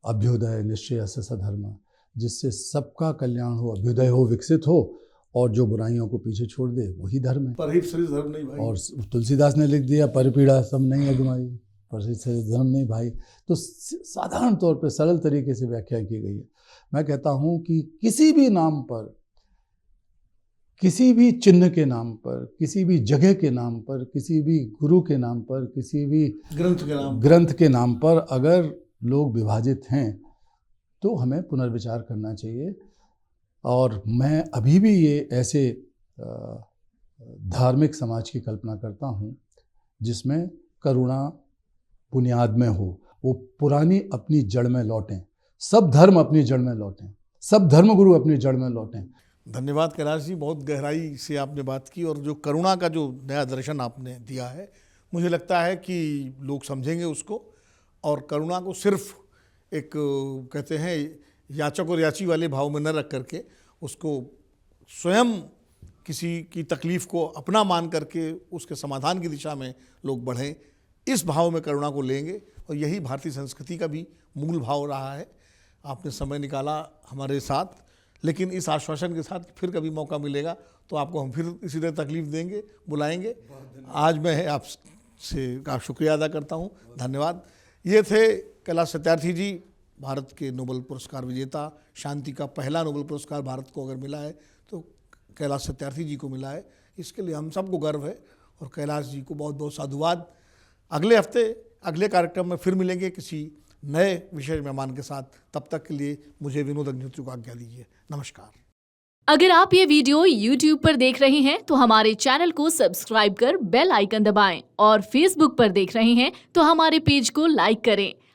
अभ्युदय निश्चय स धर्म, जिससे सबका कल्याण हो, अभ्युदय हो, विकसित हो, और जो बुराइयों को पीछे छोड़ दे वही धर्म है। परहित सरिस धर्म नहीं भाई। और तुलसीदास ने लिख दिया, परिपीड़ा सब नहीं अगमाई, परहित सरिस धर्म नहीं भाई। तो साधारण तौर पे सरल तरीके से व्याख्या की गई है। मैं कहता हूँ कि किसी भी नाम पर, किसी भी चिन्ह के नाम पर, किसी भी जगह के नाम पर, किसी भी गुरु के नाम पर, किसी भी ग्रंथ के नाम पर अगर लोग विभाजित हैं तो हमें पुनर्विचार करना चाहिए। और मैं अभी भी ये ऐसे धार्मिक समाज की कल्पना करता हूँ जिसमें करुणा बुनियाद में हो, वो पुरानी अपनी जड़ में लौटें, सब धर्म अपनी जड़ में लौटें, सब धर्मगुरु अपनी जड़ में लौटें। धन्यवाद कैलाश जी, बहुत गहराई से आपने बात की, और जो करुणा का जो नया दर्शन आपने दिया है, मुझे लगता है कि लोग समझेंगे उसको। और करुणा को सिर्फ एक कहते हैं याचक और याची वाले भाव में न रख करके उसको स्वयं किसी की तकलीफ़ को अपना मान करके उसके समाधान की दिशा में लोग बढ़ें, इस भाव में करुणा को लेंगे। और यही भारतीय संस्कृति का भी मूल भाव रहा है। आपने समय निकाला हमारे साथ, लेकिन इस आश्वासन के साथ फिर कभी मौका मिलेगा तो आपको हम फिर इसी तरह तकलीफ़ देंगे, बुलाएंगे। आज मैं आपसे का शुक्रिया अदा करता हूँ, धन्यवाद। ये थे कैलाश सत्यार्थी जी, भारत के नोबेल पुरस्कार विजेता। शांति का पहला नोबेल पुरस्कार भारत को अगर मिला है तो कैलाश सत्यार्थी जी को मिला है, इसके लिए हम सबको गर्व है। और कैलाश जी को बहुत बहुत साधुवाद। अगले हफ्ते अगले कार्यक्रम में फिर मिलेंगे किसी नए विशेष मेहमान के साथ। तब तक के लिए मुझे विनोद अग्निहोत्री को आज्ञा दीजिए। नमस्कार। अगर आप ये वीडियो YouTube पर देख रहे हैं तो हमारे चैनल को सब्सक्राइब कर बेल आइकन दबाएं, और Facebook पर देख रहे हैं तो हमारे पेज को लाइक करें।